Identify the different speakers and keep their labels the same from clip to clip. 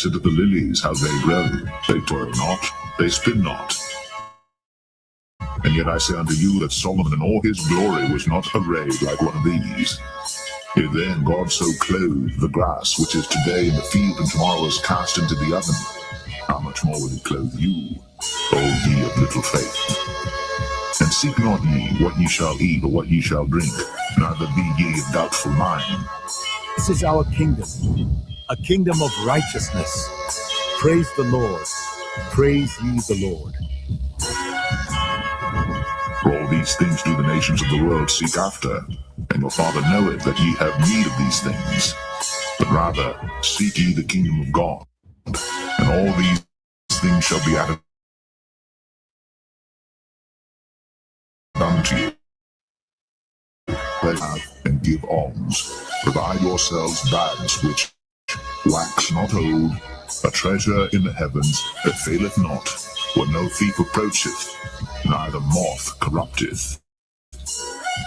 Speaker 1: Consider the lilies, how they grow. They toil not, they spin not. And yet I say unto you that Solomon in all his glory was not arrayed like one of these. If then God so clothed the grass, which is today in the field and tomorrow is cast into the oven, how much more will he clothe you, O ye of little faith? And seek not ye what ye shall eat or what ye shall drink, neither be ye of doubtful mind.
Speaker 2: This is our kingdom, a kingdom of righteousness. Praise the Lord. Praise ye the Lord.
Speaker 1: For all these things do the nations of the world seek after, and your Father knoweth that ye have need of these things. But rather seek ye the kingdom of God, and all these things shall be added unto you. And give alms. Provide yourselves bags which wax not old, a treasure in the heavens that faileth not, where no thief approacheth, neither moth corrupteth.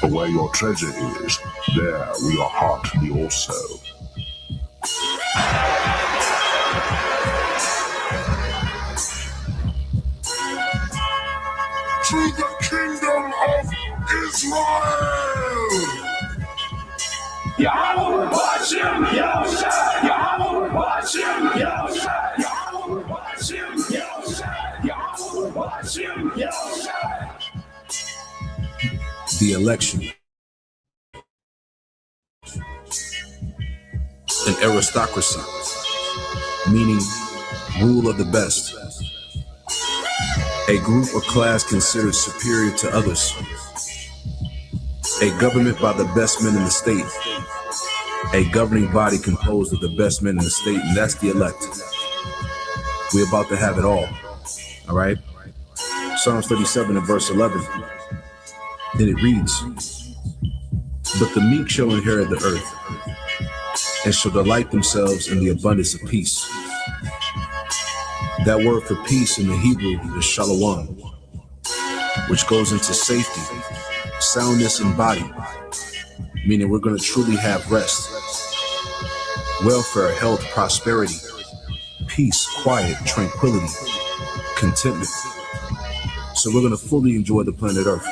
Speaker 1: For where your treasure is, there will your heart be also. To the kingdom of Israel!
Speaker 3: Yahweh Hashem, Yahushua, Yahweh Hashem, Yahushua, Yahweh Hashem, Yahushua, Yahweh Hashem, Yahushua.
Speaker 4: The election. An aristocracy, meaning rule of the best. A group or class considered superior to others. A government by the best men in the state. A governing body composed of the best men in the state, and that's the elect. We're about to have it all right? Psalms 37 and verse 11. Then it reads, but the meek shall inherit the earth, and shall delight themselves in the abundance of peace. That word for peace in the Hebrew is shalom, which goes into safety, soundness in body, meaning we're going to truly have rest, welfare, health, prosperity, peace, quiet, tranquility, contentment. So we're going to fully enjoy the planet Earth.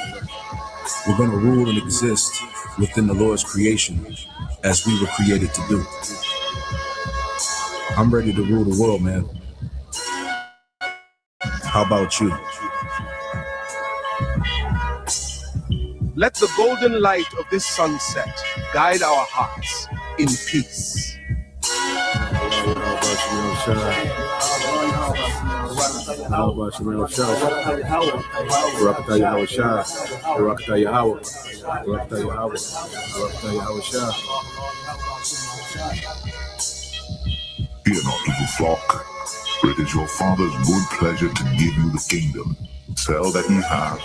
Speaker 4: We're going to rule and exist within the Lord's creation as we were created to do. I'm ready to rule the world, man. How about you?
Speaker 5: Let the golden light of this sunset guide our hearts in peace.
Speaker 1: Fear not, little flock, for it is your Father's good pleasure to give you the kingdom. Sell that ye have,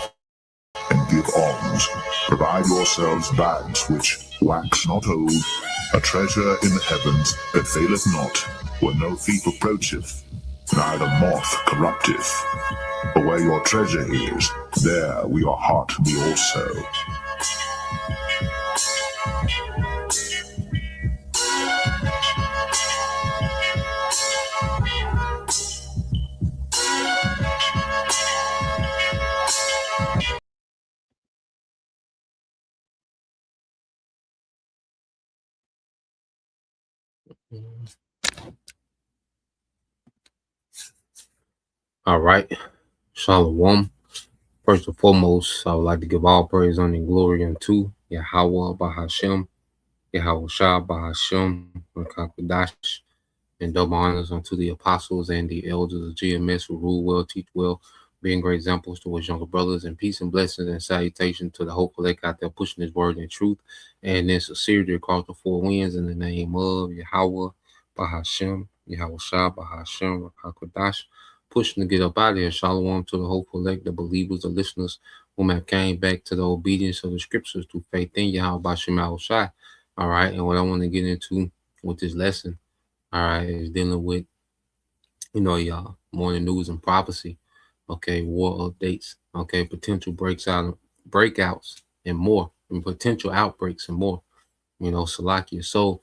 Speaker 1: and give alms. Provide yourselves bags which wax not old, a treasure in the heavens that faileth not, where no thief approacheth, neither moth corrupteth. For where your treasure is, there will your heart be also.
Speaker 6: All right. Shalom. First and foremost, I would like to give all praise, honor, and glory unto Yahweh Bahashem, Yahweh Shah Bahashem, Rakakadash, and double honors unto the apostles and the elders of GMS who rule well, teach well, being great examples to his younger brothers, and peace and blessings and salutation to the whole collect out there pushing his word in truth and in sincerity across the four winds in the name of Yahweh Bahashem, Yahweh Shah Bahashem, Rakakadash. Pushing to get up out of here. Shalom to the whole collect, the believers, the listeners whom have came back to the obedience of the scriptures through faith in Yahweh Bashem Shai. All right. And what I want to get into with this lesson, all right, is dealing with, y'all, morning news and prophecy. Okay. War updates. Okay. Potential breakouts and more, and potential outbreaks and more, Salakia. So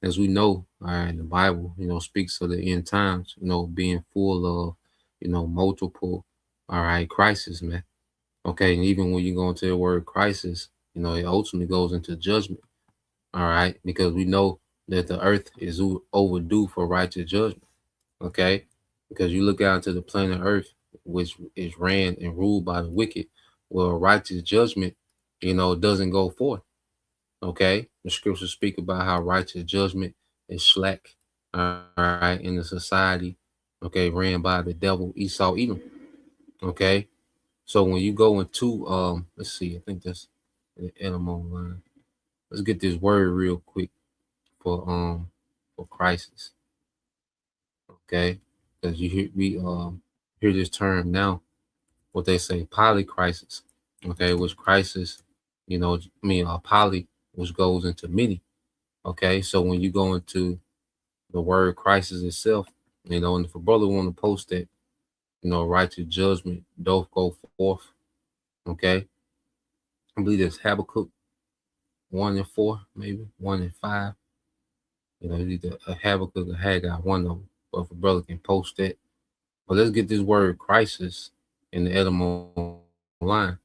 Speaker 6: as we know, all right, the Bible, speaks of the end times, being full of, multiple, all right, crisis, man. Okay, and even when you go into the word crisis, it ultimately goes into judgment, all right, because we know that the earth is overdue for righteous judgment, okay, because you look out into the planet Earth, which is ran and ruled by the wicked, well, righteous judgment, doesn't go forth. Okay, the scriptures speak about how righteous judgment is slack, all right, in the society, okay, ran by the devil, Esau, Edom. Okay, so when you go into let's see, I think that's the animal line. Let's get this word real quick for crisis, okay, because you hear we hear this term now, what they say polycrisis, okay, which crisis, poly, which goes into many. Okay, so when you go into the word crisis itself, and if a brother want to post that, righteous judgment doth go forth. Okay, I believe there's Habakkuk 1 and 4, maybe 1 and 5. It's either a Habakkuk or Haggai, one of them. But if a brother can post that, but let's get this word crisis in the etymology line.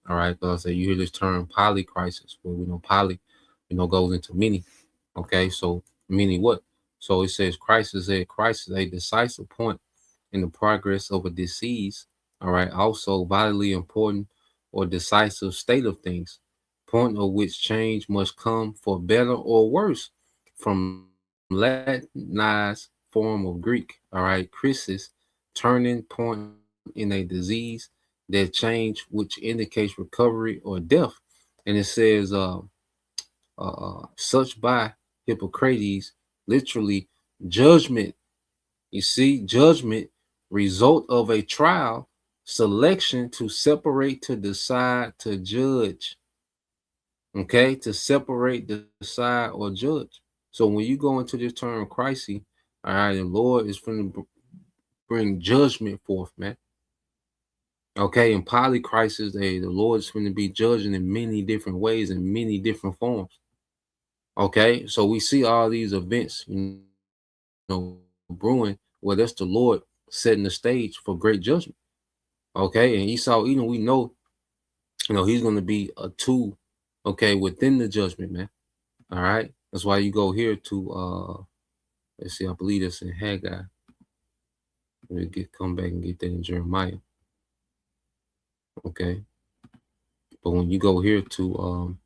Speaker 6: All right, because I say you hear this term polycrisis, where we know poly, goes into many. Okay, so meaning what? So it says crisis, a decisive point in the progress of a disease. All right, also vitally important or decisive state of things, point of which change must come for better or worse, from Latinized form of Greek. All right, crisis, turning point in a disease, that change which indicates recovery or death. And it says, such by Hippocrates, literally judgment. You see, judgment, result of a trial, selection to separate, to decide, to judge. Okay, to separate, decide, or judge. So when you go into this term crisis, all right, the Lord is going to bring judgment forth, man. Okay, in polycrisis, the Lord is going to be judging in many different ways, in many different forms. Okay, so we see all these events, brewing. Well, that's the Lord setting the stage for great judgment. Okay, and Esau, even we know, he's going to be a tool, okay, within the judgment, man. All right, that's why you go here to let's see, I believe that's in Haggai. We'll come back and get that in Jeremiah. Okay, but when you go here to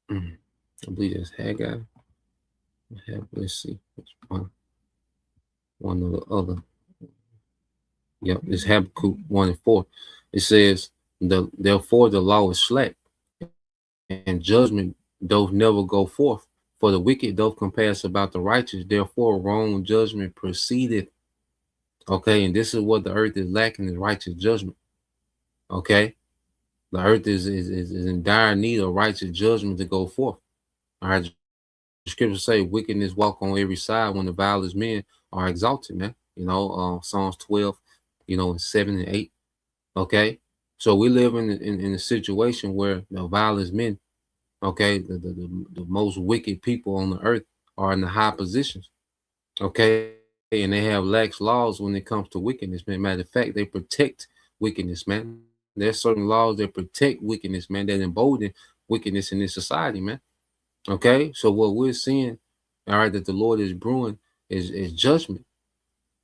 Speaker 6: I believe that's Haggai. Let's see which one or the other. Yep, it's Habakkuk 1 and 4. It says, therefore the law is slack, and judgment doth never go forth. For the wicked doth compass about the righteous, therefore wrong judgment proceedeth. Okay, and this is what the earth is lacking, is righteous judgment. Okay, the earth is in dire need of righteous judgment to go forth. All right, the scriptures say wickedness walk on every side when the vilest men are exalted, man. Psalms 12, and 7 and 8. Okay, so we live in a situation where the vilest men, okay, the most wicked people on the earth are in the high positions. Okay, and they have lax laws when it comes to wickedness, man. Matter of fact, they protect wickedness, man. There's certain laws that protect wickedness, man, that embolden wickedness in this society, man. Okay, so what we're seeing, all right, that the Lord is brewing is judgment.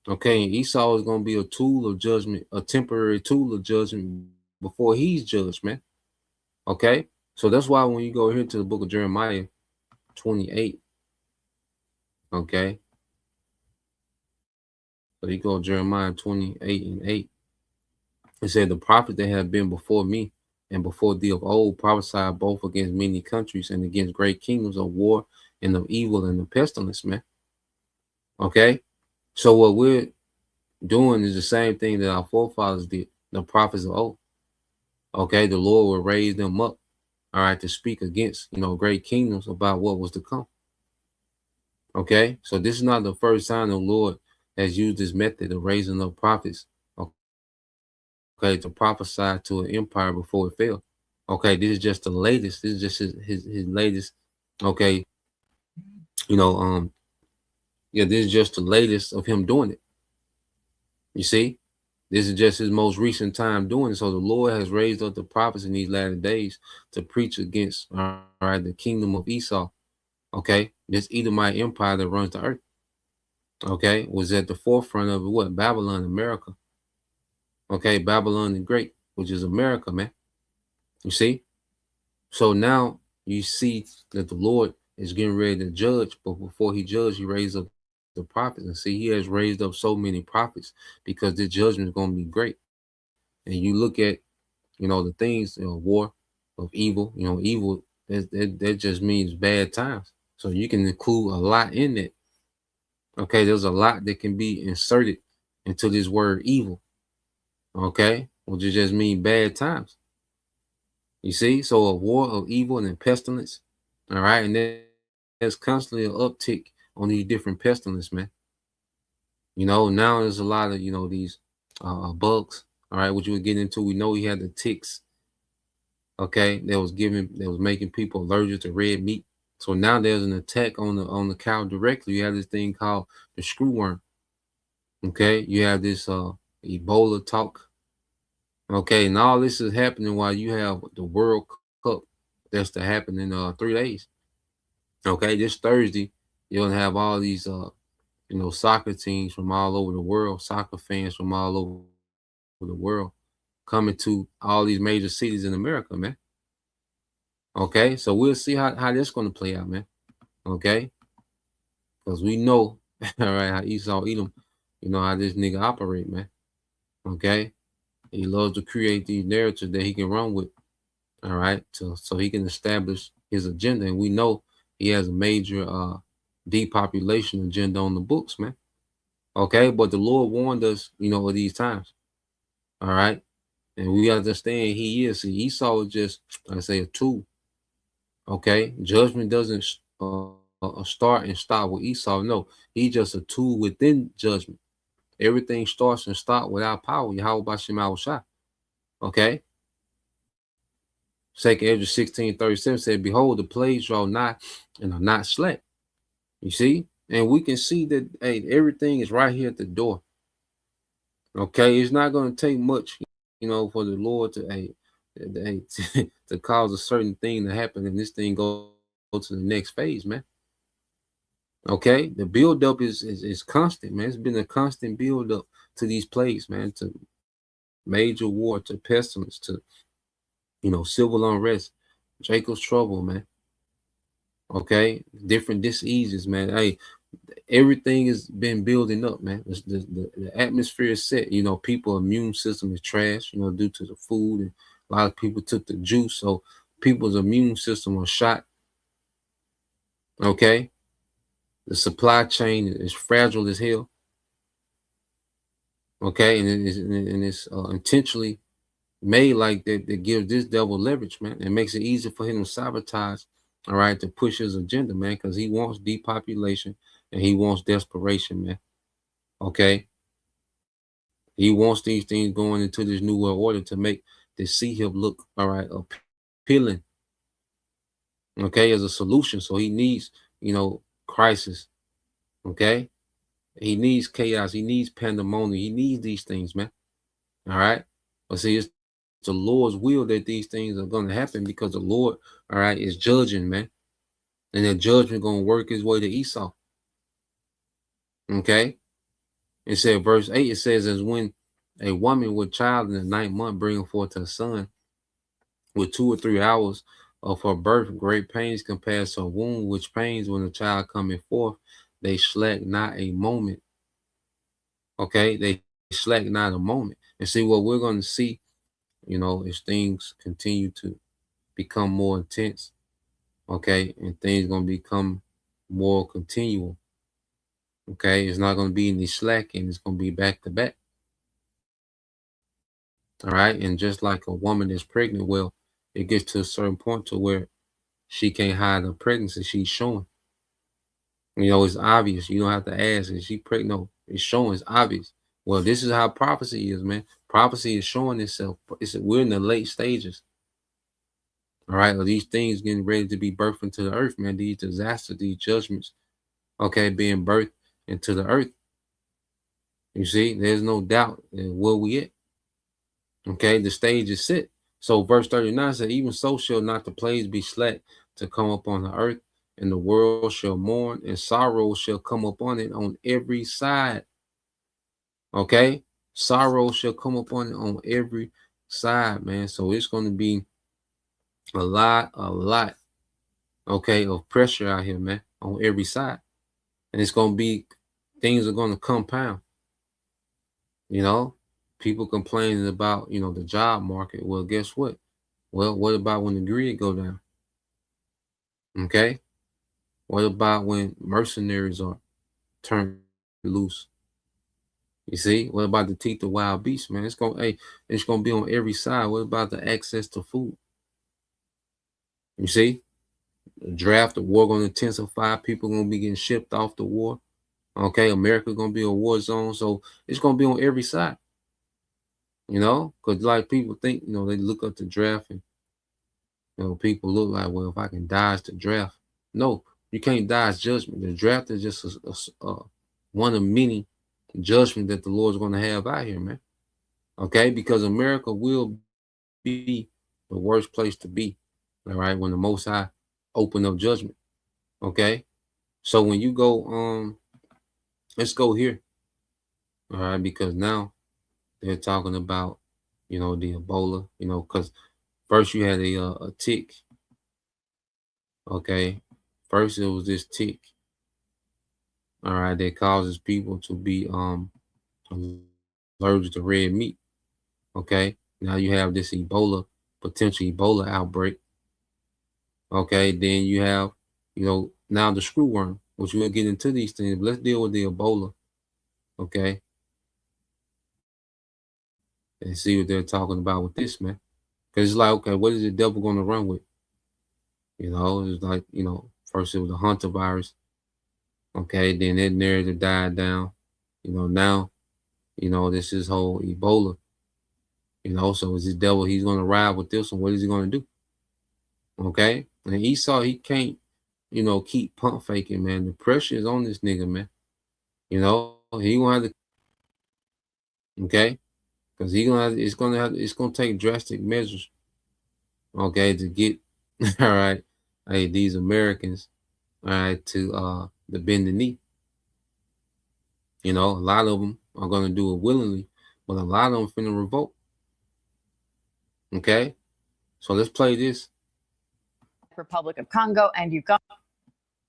Speaker 6: Okay, and Esau is going to be a tool of judgment, a temporary tool of judgment before he's judged, man. Okay, so that's why when you go here to the book of Jeremiah 28, okay, so you go Jeremiah 28 and 8. It said, the prophets that have been before me and before thee of old prophesied both against many countries and against great kingdoms of war and of evil and of pestilence, man. Okay, so what we're doing is the same thing that our forefathers did, the prophets of old. Okay, the Lord will raise them up, all right, to speak against, great kingdoms about what was to come. Okay, so this is not the first time the Lord has used this method of raising up prophets, okay, okay, to prophesy to an empire before it fell. Okay, this is just the latest. This is just his latest. Okay, you know, yeah, this is just the latest of him doing it. You see, this is just his most recent time doing it. So the Lord has raised up the prophets in these latter days to preach against, all right, the kingdom of Esau. Okay, this Edomite empire that runs the earth. Okay, was at the forefront of it. What? Babylon, America. Okay, Babylon the Great, which is America, man. You see? So now you see that the Lord is getting ready to judge, but before he judged, he raised up the prophets. And see, he has raised up so many prophets because the judgment is going to be great. And you look at, the things, war of evil, evil, that just means bad times. So you can include a lot in it. Okay, there's a lot that can be inserted into this word evil. Okay, which just mean bad times. You see, so a war of evil and pestilence. All right, and there's constantly an uptick on these different pestilence, man. Now there's a lot of these bugs. All right, which we'll get into. We know he had the ticks. Okay, that was making people allergic to red meat. So now there's an attack on the cow directly. You have this thing called the screwworm. Okay, you have this Ebola talk. Okay, and all this is happening while you have the World Cup that's to happen in 3 days. Okay, this Thursday you're gonna have all these soccer teams from all over the world, soccer fans from all over the world coming to all these major cities in America, man. Okay, so we'll see how this gonna play out, man. Okay, because we know all right how Esau Edom, how this nigga operate, man. Okay, he loves to create these narratives that he can run with. All right, so he can establish his agenda, and we know he has a major depopulation agenda on the books, man. Okay, but the Lord warned us, of these times. All right, and we understand he is. See, Esau is just, like I say, a tool. Okay, judgment doesn't start and stop with Esau. No, he's just a tool within judgment. Everything starts and stops without power. Yahweh Bashim Shah. Okay. 2nd Ezra 16:37 said, "Behold, the plagues draw nigh and are not slack." You see, and we can see that everything is right here at the door. Okay, it's not going to take much, for the Lord to to cause a certain thing to happen, and this thing go to the next phase, man. Okay, the build up is constant, man. It's been a constant build up to these plagues, man, to major war, to pestilence, to civil unrest, Jacob's trouble, man. Okay, different diseases, man. Hey, everything has been building up, man. The atmosphere is set. People's immune system is trash, due to the food, and a lot of people took the juice, so people's immune system was shot. Okay, the supply chain is fragile as hell. Okay, and it's intentionally made like that gives this devil leverage, man. It makes it easier for him to sabotage, all right, to push his agenda, man, because he wants depopulation and he wants desperation, man. Okay, he wants these things going into this new world order to make the sea him look, all right, appealing, okay, as a solution. So he needs, crisis, okay. He needs chaos. He needs pandemonium. He needs these things, man. All right. But see, it's the Lord's will that these things are going to happen because the Lord, all right, is judging, man. And that judgment going to work his way to Esau. Okay. It said, verse 8, it says, as when a woman with child in the 9th month bringing forth her son with 2 or 3 hours of her birth, great pains compared to a womb, which pains when the child coming forth, they slack not a moment. Okay. They slack not a moment. And see what we're going to see, as things continue to become more intense, okay, and things going to become more continual, okay. It's not going to be any slacking. It's going to be back to back. All right. And just like a woman that's pregnant, well, it gets to a certain point to where she can't hide her pregnancy. She's showing. It's obvious. You don't have to ask, is she pregnant? No, it's showing. It's obvious. Well, this is how prophecy is, man. Prophecy is showing itself. We're in the late stages. All right, are these things getting ready to be birthed into the earth, man? These disasters, these judgments, okay, being birthed into the earth. You see, there's no doubt where we at. Okay, the stage is set. So verse 39 says, even so shall not the plagues be slack to come upon the earth, and the world shall mourn, and sorrow shall come upon it on every side. Okay, sorrow shall come upon it on every side, man. So it's going to be a lot, okay, of pressure out here, man, on every side. And it's going to be, things are going to compound. You know, people complaining about, you know, the job market. Well, guess what? Well, what about when the grid go down? Okay. What about when mercenaries are turned loose? You see, what about the teeth of wild beasts, man? It's gonna be on every side. What about the access to food? You see, the draft, the war gonna intensify. People gonna be getting shipped off the war. Okay, America gonna be a war zone, so it's gonna be on every side. You know, because like people think, you know, they look up the draft and, you know, people look like, well, if I can dodge the draft. No, you can't dodge judgment. The draft is just one of many judgment that the Lord's going to have out here, man. Okay, because America will be the worst place to be, all right, when the Most High open up judgment. Okay, so when you go, let's go here, all right, because now they're talking about, you know, the Ebola, you know, because first you had a tick. Okay, first it was this tick, all right, that causes people to be allergic to red meat. Okay, now you have this potential Ebola outbreak. Okay, then you have, you know, now the screwworm, which we'll get into these things, but let's deal with the Ebola. Okay, and see what they're talking about with this, man. Because it's like, okay, what is the devil going to run with? You know, it's like, you know, first it was a Hunter virus. Okay, then that narrative died down. You know, now, you know, this is whole Ebola. You know, so is this devil, he's going to ride with this one? What is he going to do? Okay, and Esau, he can't, you know, keep pump faking, man. The pressure is on this nigga, man. You know, he gonna have to, okay, because it's gonna take drastic measures, okay, to get all right, hey, these Americans, all right, to bend the knee. You know, a lot of them are gonna do it willingly, but a lot of them finna revolt. Okay, so let's play this.
Speaker 7: Republic of Congo and Uganda.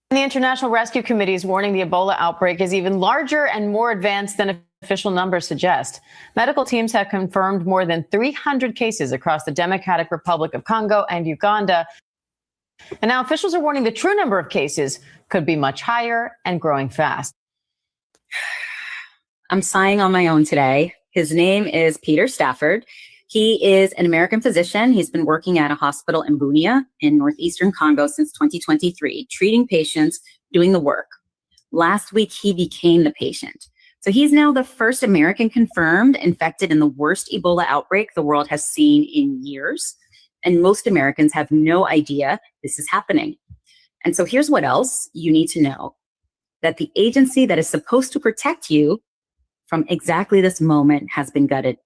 Speaker 7: The International Rescue Committee is warning the Ebola outbreak is even larger and more advanced than official numbers suggest. Medical teams have confirmed more than 300 cases across the Democratic Republic of Congo and Uganda. And now officials are warning the true number of cases could be much higher and growing fast.
Speaker 8: I'm sighing on my own today. His name is Peter Stafford. He is an American physician. He's been working at a hospital in Bunia in northeastern Congo since 2023, treating patients, doing the work. Last week, he became the patient. So he's now the first American confirmed infected in the worst Ebola outbreak the world has seen in years. And most Americans have no idea this is happening. And so here's what else you need to know, that the agency that is supposed to protect you from exactly this moment has been gutted.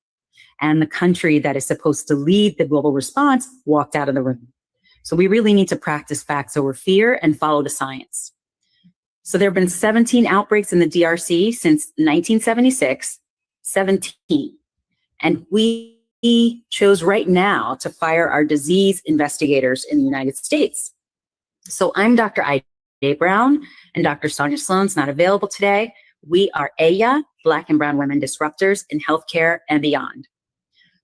Speaker 8: And the country that is supposed to lead the global response walked out of the room. So we really need to practice facts over fear and follow the science. So there have been 17 outbreaks in the DRC since 1976, 17. And we chose right now to fire our disease investigators in the United States. So I'm Dr. Ida Brown, and Dr. Sonia Sloan's not available today. We are AYA, Black and Brown Women Disruptors in Healthcare and Beyond.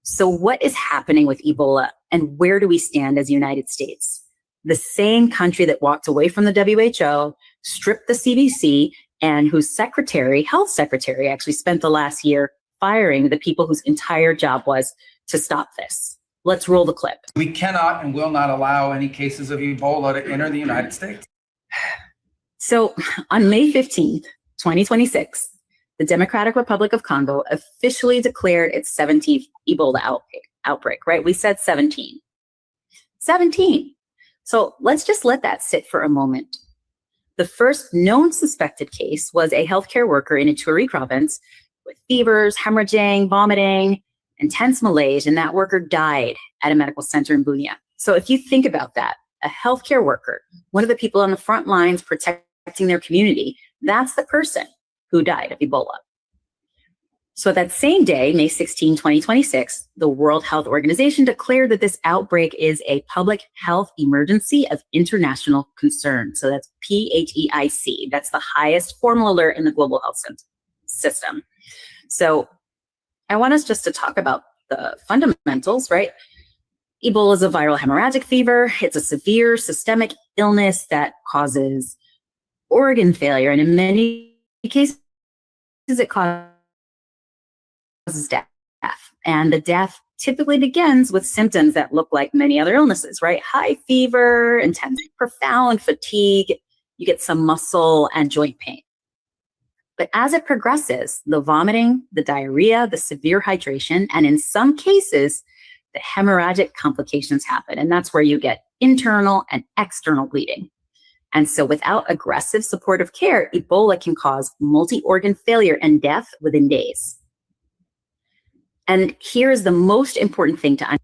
Speaker 8: So what is happening with Ebola, and where do we stand as the United States? The same country that walked away from the WHO, stripped the CDC, and whose health secretary, actually spent the last year firing the people whose entire job was to stop this. Let's roll the clip.
Speaker 9: We cannot and will not allow any cases of Ebola to enter the United States.
Speaker 8: So on May 15th, 2026, the Democratic Republic of Congo officially declared its 17th Ebola outbreak, right? We said 17. 17. So let's just let that sit for a moment. The first known suspected case was a healthcare worker in Ituri province with fevers, hemorrhaging, vomiting, intense malaise, and that worker died at a medical center in Bunia. So if you think about that, a healthcare worker, one of the people on the front lines protecting their community, that's the person who died of Ebola. So that same day, May 16, 2026, the World Health Organization declared that this outbreak is a public health emergency of international concern. So that's PHEIC. That's the highest formal alert in the global health system. So I want us just to talk about the fundamentals, right? Ebola is a viral hemorrhagic fever. It's a severe systemic illness that causes organ failure. And in many cases, it causes death. And the death typically begins with symptoms that look like many other illnesses, right? High fever, intense, profound fatigue. You get some muscle and joint pain. But as it progresses, the vomiting, the diarrhea, the severe hydration, and in some cases, the hemorrhagic complications happen. And that's where you get internal and external bleeding. And so without aggressive supportive care, Ebola can cause multi-organ failure and death within days. And here is the most important thing to understand.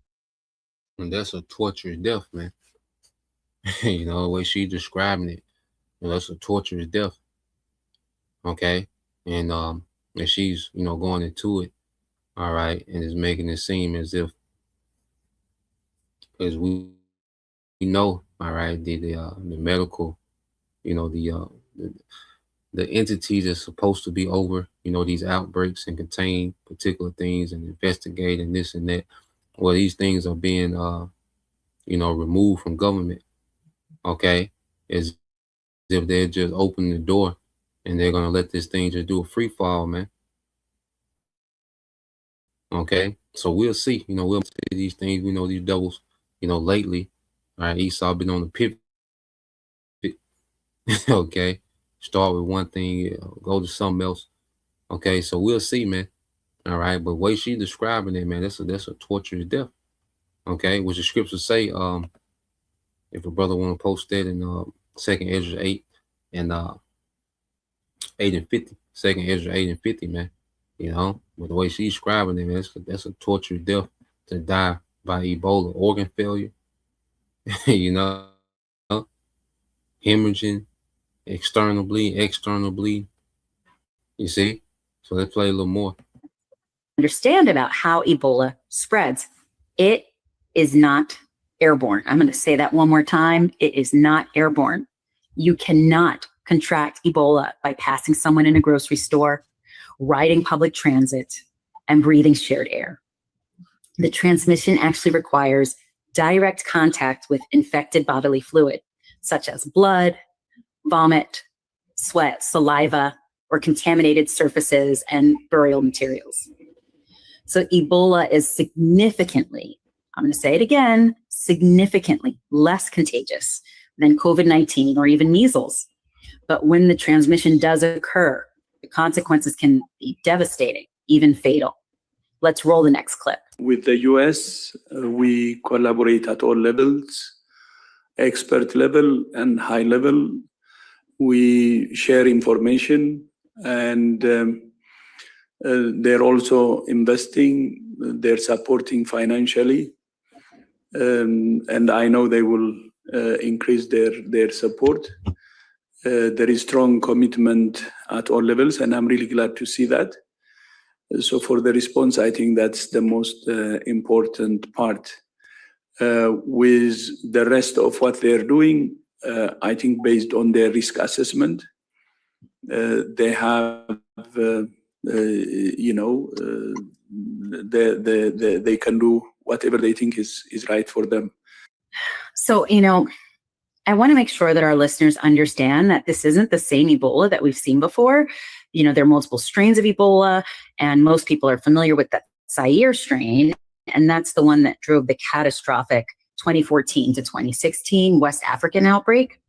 Speaker 6: And that's a torturous death, man. You know, the way she's describing it, that's a torturous death. Okay. And she's, going into it, all right, and is making it seem as if, as we know, all right, the medical, the entities that's supposed to be over, these outbreaks and contain particular things and investigate and this and that. Well, these things are being, removed from government. Okay. As if they're just opening the door and they're going to let this thing just do a free fall, man. Okay. So we'll see, we'll see these things. We know these devils, lately, all right, Esau been on the pivot. Okay. Start with one thing, go to something else. Okay. So we'll see, man. All right. But the way she's describing it, man, that's a torturous death. Okay. Which the scriptures say, if a brother want to post that in 2nd Ezra 8 and 8 and 50, 2nd Ezra 8 and 50, man. But the way she's describing it, man, that's a torturous death to die by Ebola, organ failure, hemorrhaging, external bleed. You see? So let's play a little more.
Speaker 8: Understand about how Ebola spreads. It is not airborne. I'm going to say that one more time. It is not airborne. You cannot contract Ebola by passing someone in a grocery store, riding public transit, and breathing shared air. The transmission actually requires direct contact with infected bodily fluid, such as blood, vomit, sweat, saliva, or contaminated surfaces and burial materials. So Ebola is significantly, I'm going to say it again, significantly less contagious than COVID-19 or even measles. But when the transmission does occur, the consequences can be devastating, even fatal. Let's roll the next clip.
Speaker 10: With the US, we collaborate at all levels, expert level and high level. We share information, and they're also investing, they're supporting financially. And I know they will increase their support. There is strong commitment at all levels, and I'm really glad to see that. So for the response, I think that's the most important part. With the rest of what they're doing, I think based on their risk assessment, they have, they can do whatever they think is right for them.
Speaker 8: So, I want to make sure that our listeners understand that this isn't the same Ebola that we've seen before. There are multiple strains of Ebola, and most people are familiar with the Zaire strain, and that's the one that drove the catastrophic 2014 to 2016 West African outbreak.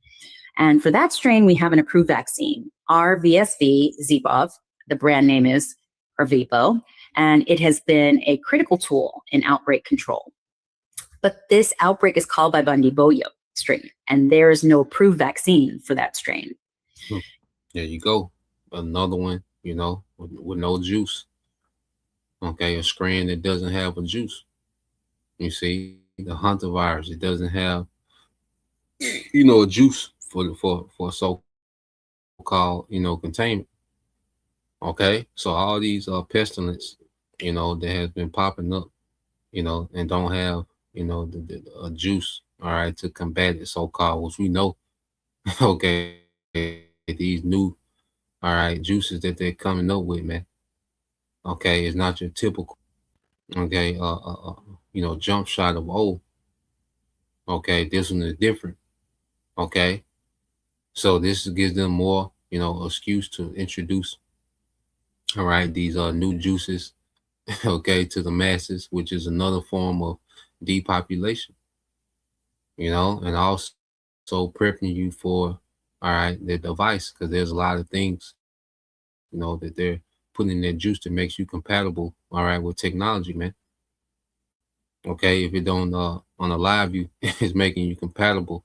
Speaker 8: And for that strain, we have an approved vaccine, RVSV-ZPOV, The brand name is Ervebo, and it has been a critical tool in outbreak control. But this outbreak is called by Bandiboyo strain, and there is no approved vaccine for that strain.
Speaker 6: There you go. Another one, with no juice. Okay, a strain that doesn't have a juice. You see, the Hunter virus, it doesn't have, a juice for so-called, containment. Okay, so all these pestilence, that has been popping up, and don't have, a juice, all right, to combat it, so-called, which we know, okay, these new, all right, juices that they're coming up with, man. Okay, it's not your typical, okay, jump shot of old. Okay, this one is different. Okay, so this gives them more, excuse to introduce, all right, these new juices, okay, to the masses, which is another form of depopulation, and also prepping you for, all right, the device, because there's a lot of things, that they're putting in their juice that makes you compatible, all right, with technology, man. Okay, if it don't unalive you, it's making you compatible,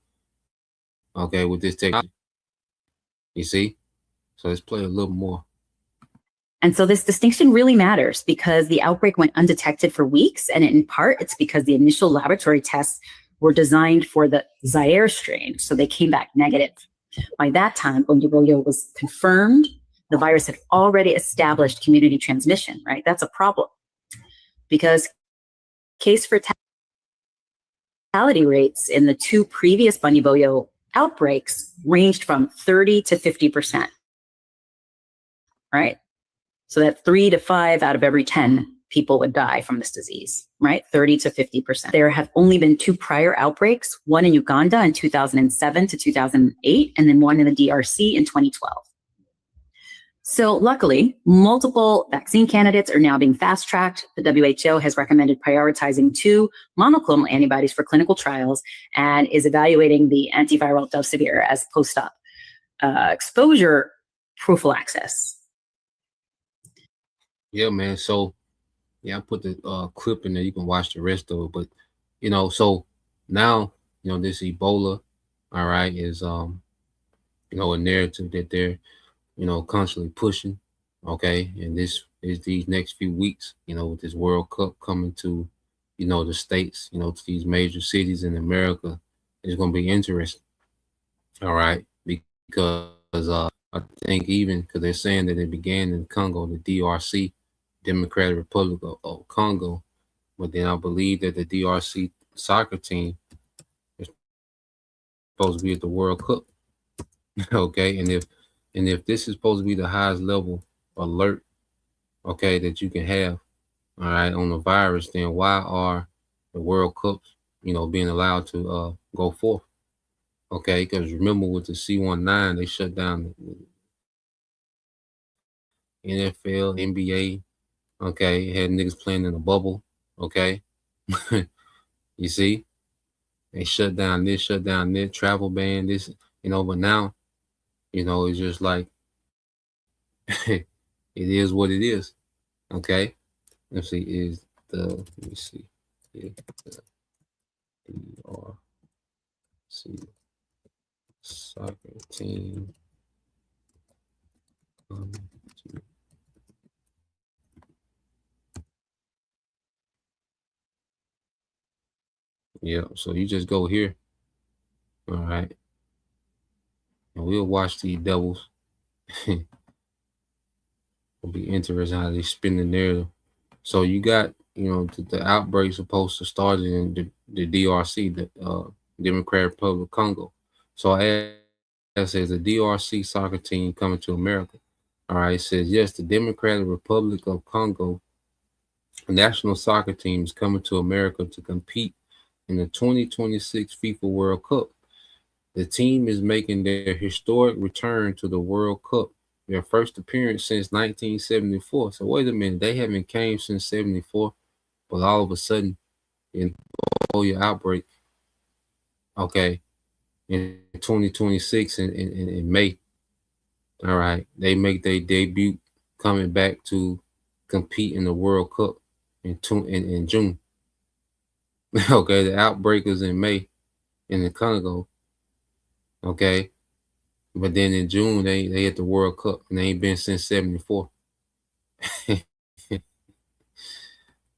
Speaker 6: okay, with this technology. You see? So let's play a little more.
Speaker 8: And so this distinction really matters because the outbreak went undetected for weeks, and in part, it's because the initial laboratory tests were designed for the Zaire strain, so they came back negative. By that time, Bandiboyo was confirmed. The virus had already established community transmission, right? That's a problem because case fatality rates in the two previous Bandiboyo outbreaks ranged from 30 to 50%, right? So that 3 to 5 out of every 10 people would die from this disease, right? 30 to 50%. There have only been 2 prior outbreaks, one in Uganda in 2007 to 2008, and then one in the DRC in 2012. So luckily, multiple vaccine candidates are now being fast-tracked. The WHO has recommended prioritizing 2 monoclonal antibodies for clinical trials and is evaluating the antiviral Dosavir as post-op exposure prophylaxis.
Speaker 6: Yeah, man. So, yeah, I put the clip in there. You can watch the rest of it. But, so now, this Ebola, all right, is, a narrative that they're, constantly pushing. Okay. And this is these next few weeks, with this World Cup coming to, the States, to these major cities in America, it's going to be interesting. All right. Because I think even because they're saying that it began in Congo, the DRC, Democratic Republic of Congo, but then I believe that the DRC soccer team is supposed to be at the World Cup. Okay, and if this is supposed to be the highest level alert, okay, that you can have, all right, on the virus, then why are the World Cups, being allowed to go forth? Okay, because remember with the C19, they shut down the NFL, NBA. Okay, had niggas playing in a bubble. Okay, you see, they shut down this, travel ban, this, but now, it's just like it is what it is. Okay, let's see, let me see, the DRC soccer team. Yeah, so you just go here, all right, and we'll watch these devils. It'll be interesting how they spin the narrative. So you got, the outbreak supposed to start in the DRC, the Democratic Republic of Congo. So as says the DRC soccer team coming to America. All right, it says yes, the Democratic Republic of Congo national soccer team is coming to America to compete in the 2026 FIFA World Cup. The team is making their historic return to the World Cup, their first appearance since 1974. So wait a minute, they haven't came since 74, but all of a sudden, in polio outbreak, okay, in 2026 in May, all right, they make their debut coming back to compete in the World Cup in June. Okay, the outbreak was in May in the Congo. Okay, but then in June they hit the World Cup, and they ain't been since '74.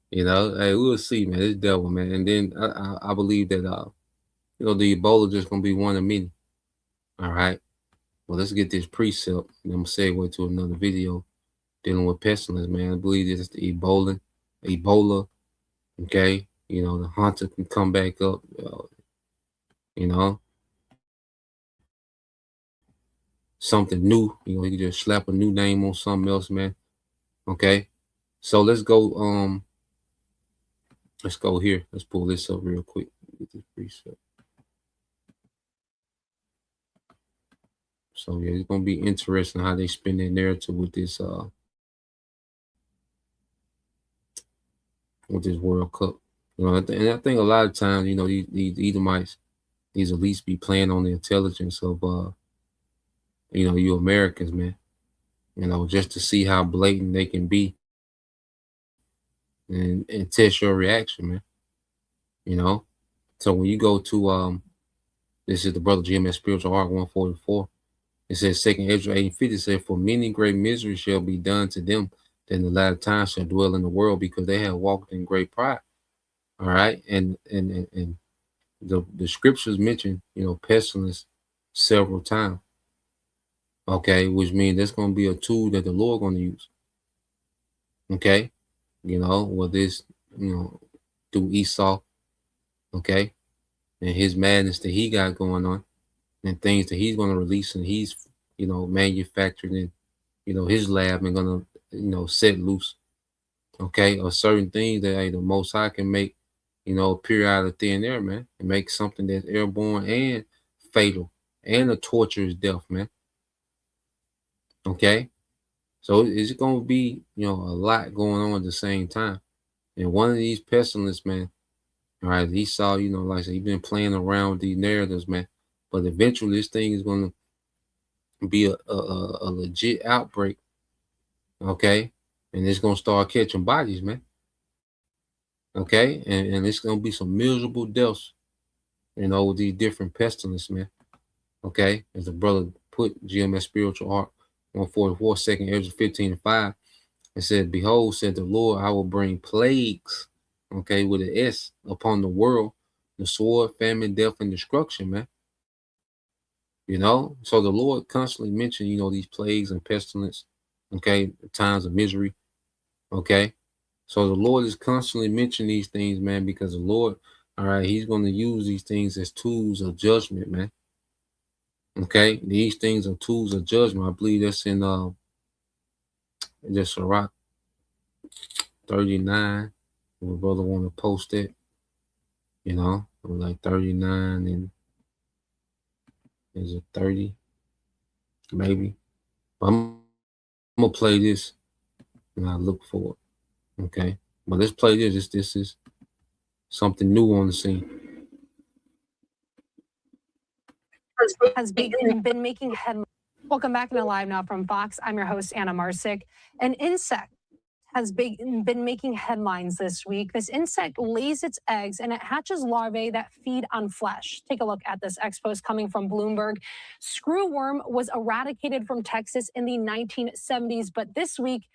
Speaker 6: You know, hey, we'll see, man. It's devil, man. And then I believe that you know, the Ebola just gonna be one of many. All right. Well, let's get this precept, and I'm gonna segue to another video dealing with pestilence, man. I believe this is the Ebola. Okay, you know, the hunter can come back up. You know, something new. You know, you can just slap a new name on something else, man. Okay, so let's go. Let's go here. Let's pull this up real quick. Get this precept. So yeah, it's gonna be interesting how they spin their narrative with this World Cup. You know, and I think a lot of times, you know, these Edomites, these elites be playing on the intelligence of you know, you Americans, man. You know, just to see how blatant they can be and test your reaction, man. You know. So when you go to this is the brother GMS Spiritual Art 144. It says 2nd Ezra 8:50 said, "For many great misery shall be done to them, then the latter time shall dwell in the world, because they have walked in great pride." All right, and the scriptures mention, you know, pestilence several times. Okay, which means that's going to be a tool that the Lord going to use. Okay, you know, well, this, you know, through Esau. Okay, and his madness that he got going on, and things that he's going to release, and he's, you know, manufactured in, you know, his lab, and going to, you know, set loose. Okay, or certain things that, hey, the Most High can make, you know, appear out of thin air, man, and make something that's airborne and fatal and a torturous death, man. Okay, so it's going to be, you know, a lot going on at the same time. And one of these pestilence, man, all right, he saw, you know, like I said, he's been playing around with these narratives, man. But eventually this thing is going to be a legit outbreak, okay? And it's going to start catching bodies, man. Okay, and it's going to be some miserable deaths, you know, with these different pestilence, man. Okay, as the brother put, GMS Spiritual Art 144, 2nd Ezra 15:5, it said, "Behold, said the Lord, I will bring plagues," okay, with an S, "upon the world, the sword, famine, death, and destruction," man. You know, so the Lord constantly mentioned, you know, these plagues and pestilence, okay, times of misery, okay. So the Lord is constantly mentioning these things, man, because the Lord, all right, he's going to use these things as tools of judgment, man. Okay, these things are tools of judgment. I believe that's in just Sirach 39. My brother want to post it, you know, like 39, and is it 30? Maybe. But I'm gonna play this and I look for it. Okay. But let's play this. This is something new on the scene.
Speaker 11: Has been making headlines. Welcome back to Live Now from Fox. I'm your host, Anna Marsick. An insect has been making headlines this week. This insect lays its eggs and it hatches larvae that feed on flesh. Take a look at this X post coming from Bloomberg. Screwworm was eradicated from Texas in the 1970s, but this week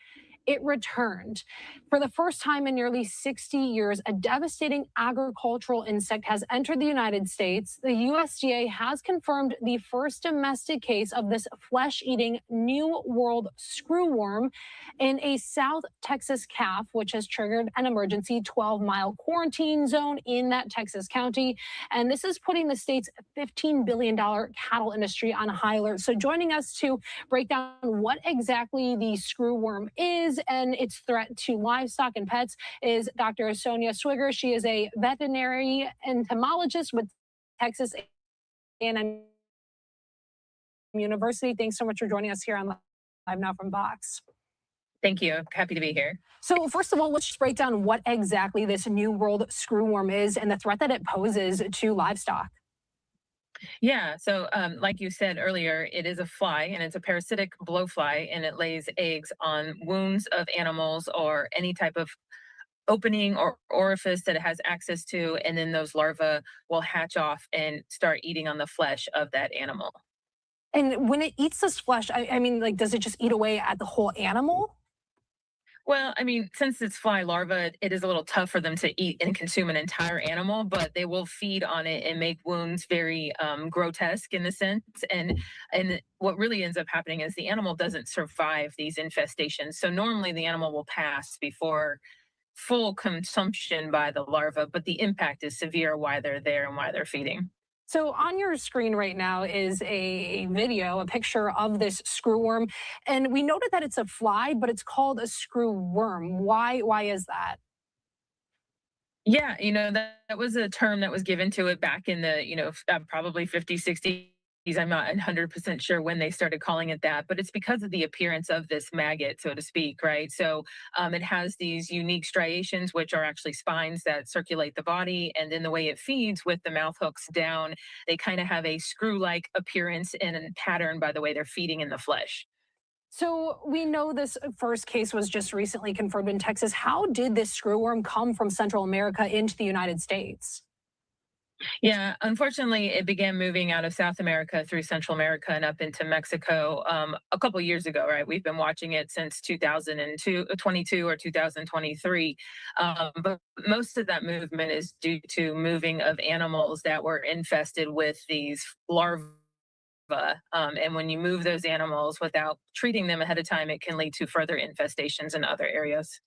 Speaker 11: it returned. For the first time in nearly 60 years, a devastating agricultural insect has entered the United States. The USDA has confirmed the first domestic case of this flesh-eating New World screwworm in a South Texas calf, which has triggered an emergency 12-mile quarantine zone in that Texas county. And this is putting the state's $15 billion cattle industry on high alert. So joining us to break down what exactly the screwworm is and its threat to livestock and pets is Dr. Sonia Swigger. She is a veterinary entomologist with Texas A&M University. Thanks so much for joining us here on Live Now from Fox.
Speaker 12: Thank you. Happy to be here.
Speaker 11: So first of all, let's just break down what exactly this New World screwworm is and the threat that it poses to livestock.
Speaker 12: Yeah. So, like you said earlier, it is a fly and it's a parasitic blowfly, and it lays eggs on wounds of animals or any type of opening or orifice that it has access to. And then those larvae will hatch off and start eating on the flesh of that animal.
Speaker 11: And when it eats this flesh, I mean, like, does it just eat away at the whole animal?
Speaker 12: Well, I mean, since it's fly larvae, it is a little tough for them to eat and consume an entire animal, but they will feed on it and make wounds very grotesque in the sense. And what really ends up happening is the animal doesn't survive these infestations. So normally the animal will pass before full consumption by the larva, but the impact is severe while they're there and while they're feeding.
Speaker 11: So on your screen right now is a video, a picture of this screwworm, and we noted that it's a fly, but it's called a screwworm. Why is that?
Speaker 12: Yeah, that was a term that was given to it back in the, probably 50s, 60s. I'm not 100% sure when they started calling it that, but it's because of the appearance of this maggot, so to speak, right? So it has these unique striations, which are actually spines that circulate the body. And then the way it feeds with the mouth hooks down, they kind of have a screw like appearance and a pattern by the way they're feeding in the flesh.
Speaker 11: So we know this first case was just recently confirmed in Texas. How did this screwworm come from Central America into the United States?
Speaker 12: Yeah, unfortunately, it began moving out of South America through Central America and up into Mexico a couple years ago, right? We've been watching it since 2002, 22 or 2023. But most of that movement is due to moving of animals that were infested with these larvae. And when you move those animals without treating them ahead of time, it can lead to further infestations in other areas.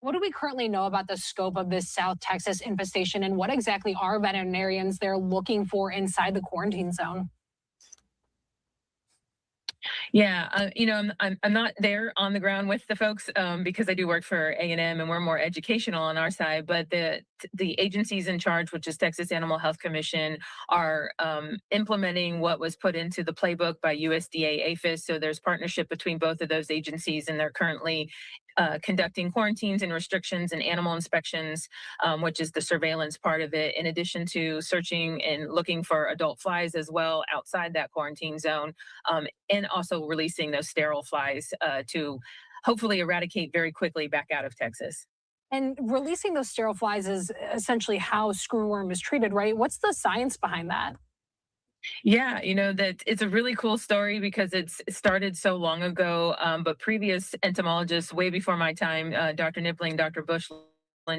Speaker 11: What do we currently know about the scope of this South Texas infestation, and what exactly are veterinarians there looking for inside the quarantine zone?
Speaker 12: Yeah, I'm not there on the ground with the folks because I do work for A&M and we're more educational on our side. But the agencies in charge, which is Texas Animal Health Commission, are implementing what was put into the playbook by USDA APHIS. So there's partnership between both of those agencies, and they're currently conducting quarantines and restrictions and animal inspections, which is the surveillance part of it, in addition to searching and looking for adult flies as well outside that quarantine zone, and also releasing those sterile flies to hopefully eradicate very quickly back out of Texas.
Speaker 11: And releasing those sterile flies is essentially how screwworm is treated, right? What's the science behind that?
Speaker 12: Yeah, that it's a really cool story because it started so long ago. But previous entomologists, way before my time, Dr. Nippling, Dr. Bushland,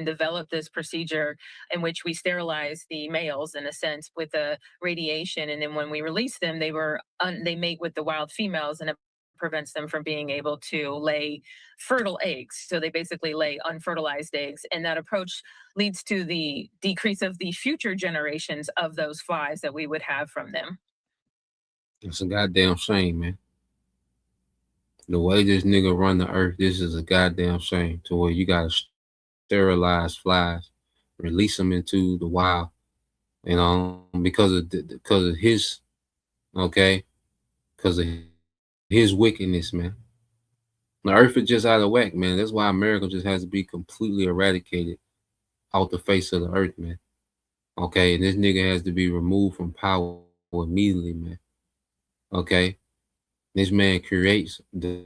Speaker 12: developed this procedure in which we sterilize the males in a sense with a radiation, and then when we release them, they mate with the wild females, and it prevents them from being able to lay fertile eggs. So they basically lay unfertilized eggs, and that approach leads to the decrease of the future generations of those flies that we would have from them.
Speaker 6: It's a goddamn shame, man. The way this nigga run the earth, this is a goddamn shame. To where you gotta sterilize flies, release them into the wild, because of his, okay, because of his wickedness, man. The earth is just out of whack, man. That's why America just has to be completely eradicated off the face of the earth, man. Okay, and this nigga has to be removed from power immediately, man. Okay, this man creates the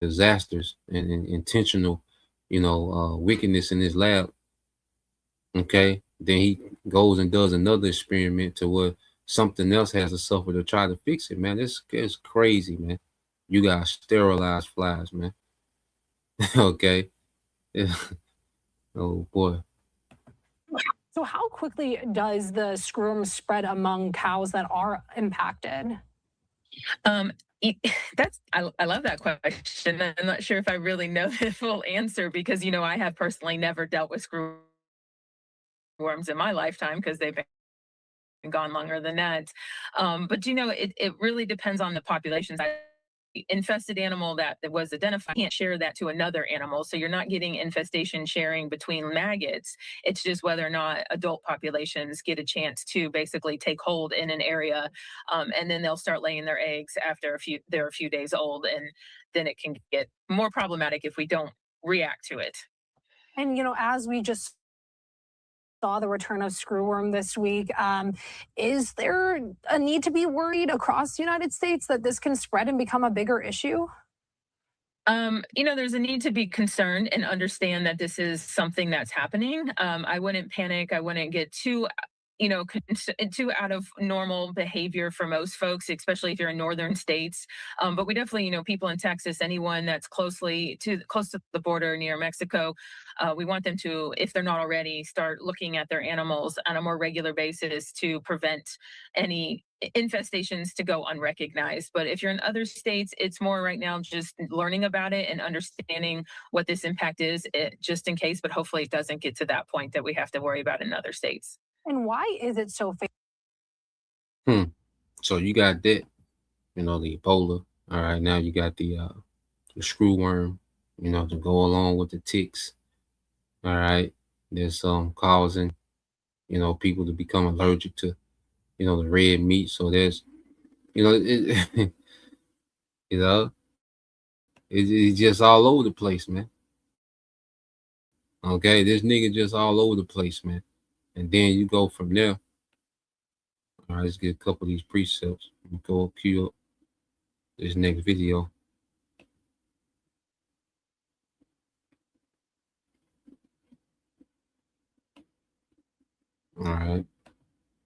Speaker 6: disasters and intentional, wickedness in his lab. Okay, then he goes and does another experiment to where something else has to suffer to try to fix it, man. This is crazy, man. You got sterilized flies, man. Okay. Yeah. Oh boy.
Speaker 11: So how quickly does the screwworm spread among cows that are impacted?
Speaker 12: Um, I love that question. I'm not sure if I really know the full answer because I have personally never dealt with screwworms in my lifetime because they've been gone longer than that. But it really depends on the populations. Infested animal that was identified can't share that to another animal, so you're not getting infestation sharing between maggots. It's just whether or not adult populations get a chance to basically take hold in an area, and then they'll start laying their eggs after they're a few days old, and then it can get more problematic if we don't react to it.
Speaker 11: And as we just saw the return of screwworm this week. Is there a need to be worried across the United States that this can spread and become a bigger issue?
Speaker 12: There's a need to be concerned and understand that this is something that's happening. I wouldn't panic. I wouldn't get too, too out of normal behavior for most folks, especially if you're in northern states. But we definitely, people in Texas, anyone that's close to the border near Mexico, we want them to, if they're not already, start looking at their animals on a more regular basis to prevent any infestations to go unrecognized. But if you're in other states, it's more right now just learning about it and understanding what this impact is, just in case. But hopefully, it doesn't get to that point that we have to worry about in other states.
Speaker 11: And why is it so
Speaker 6: So you got that, the Ebola. All right, now you got the screwworm, to go along with the ticks. All right, that's causing, people to become allergic to, the red meat. So there's, it, you know, it's just all over the place, man. Okay, this nigga just all over the place, man. And then you go from there. All right, let's get a couple of these precepts. Go cue up this next video. All right.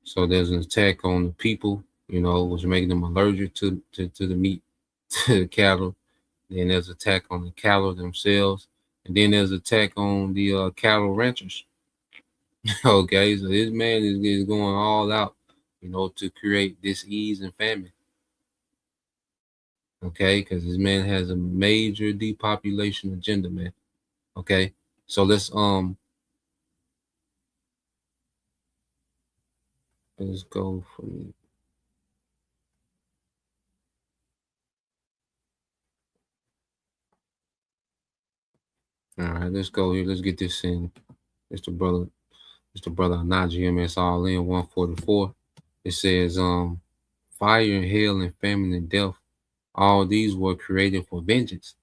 Speaker 6: So there's an attack on the people, which making them allergic to the meat, to the cattle. Then there's attack on the cattle themselves. And then there's attack on the cattle ranchers. Okay, so this man is going all out, to create disease and famine. Okay, because this man has a major depopulation agenda, man. Okay, so let's go from. All right, let's go here. Let's get this in. It's the brother Najee MS all in 144. It says fire and hail and famine and death, all these were created for vengeance.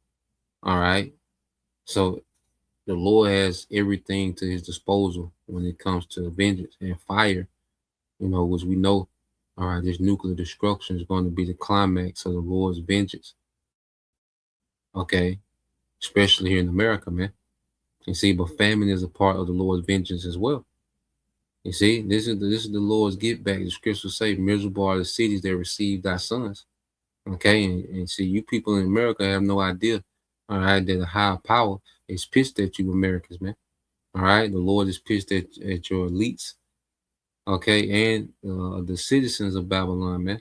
Speaker 6: All right. So the Lord has everything to his disposal when it comes to vengeance and fire, which we know, all right, this nuclear destruction is going to be the climax of the Lord's vengeance. Okay. Especially here in America, man. You see, but famine is a part of the Lord's vengeance as well. You see, this is the Lord's get back. The scriptures say, miserable are the cities that receive thy sons. Okay, and see, you people in America have no idea, all right, that a higher power is pissed at you Americans, man. All right, the Lord is pissed at your elites, okay, and the citizens of Babylon, man.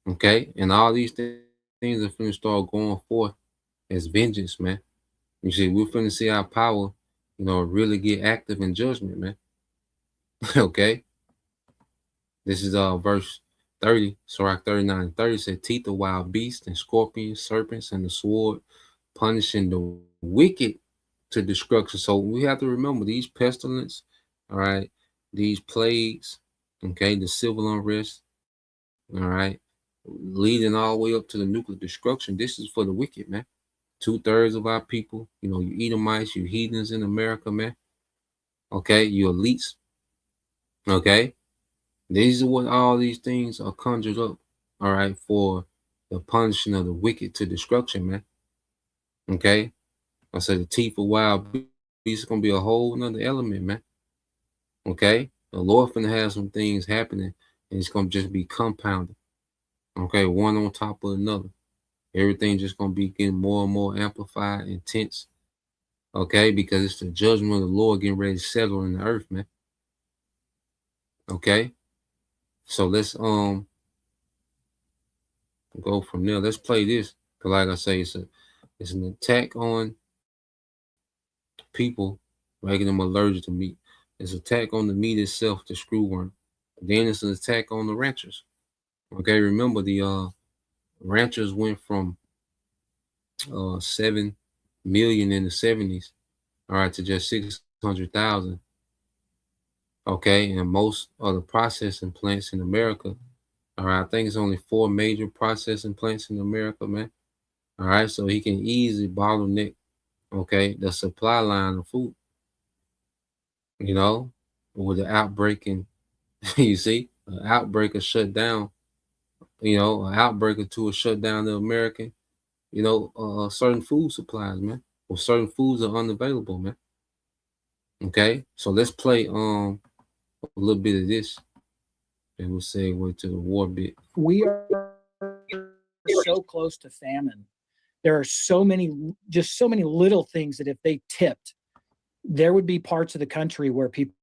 Speaker 6: Okay, and all these things are finna start going forth as vengeance, man. You see, we're finna see our power, really get active in judgment, man. Okay, this is verse 30, Sirach 39 and 30 said, teeth of wild beasts and scorpions, serpents, and the sword, punishing the wicked to destruction. So we have to remember these pestilence, all right, these plagues, okay, the civil unrest, all right, leading all the way up to the nuclear destruction. This is for the wicked, man. 2/3 of our people, you Edomites, you heathens in America, man. Okay, you elites. Okay. These are what all these things are conjured up, all right, for the punishing of the wicked to destruction, man. Okay? I said the teeth of wild beasts is going to be a whole nother element, man. Okay? The Lord finna have some things happening, and it's going to just be compounded. Okay? One on top of another. Everything just going to be getting more and more amplified, intense. Okay? Because it's the judgment of the Lord getting ready to settle in the earth, man. Okay? So let's go from there. Let's play this. Cause like I say, it's an attack on people, making them allergic to meat. It's an attack on the meat itself, the screwworm. Then it's an attack on the ranchers. Okay, remember the ranchers went from 7 million in the 70s, all right, to just 600,000. Okay, and most of the processing plants in America, all right, I think it's only 4 major processing plants in America, man. All right, so he can easily bottleneck, okay, the supply line of food. you know, with the outbreak and you see, an outbreak or shut down, you know, an outbreak or two will shut down the American, you know, certain food supplies, man. Or certain foods are unavailable, man. Okay, so let's play a little bit of this, and we'll segue to the war bit.
Speaker 13: We are so close to famine. There are so many little things that if they tipped, there would be parts of the country where people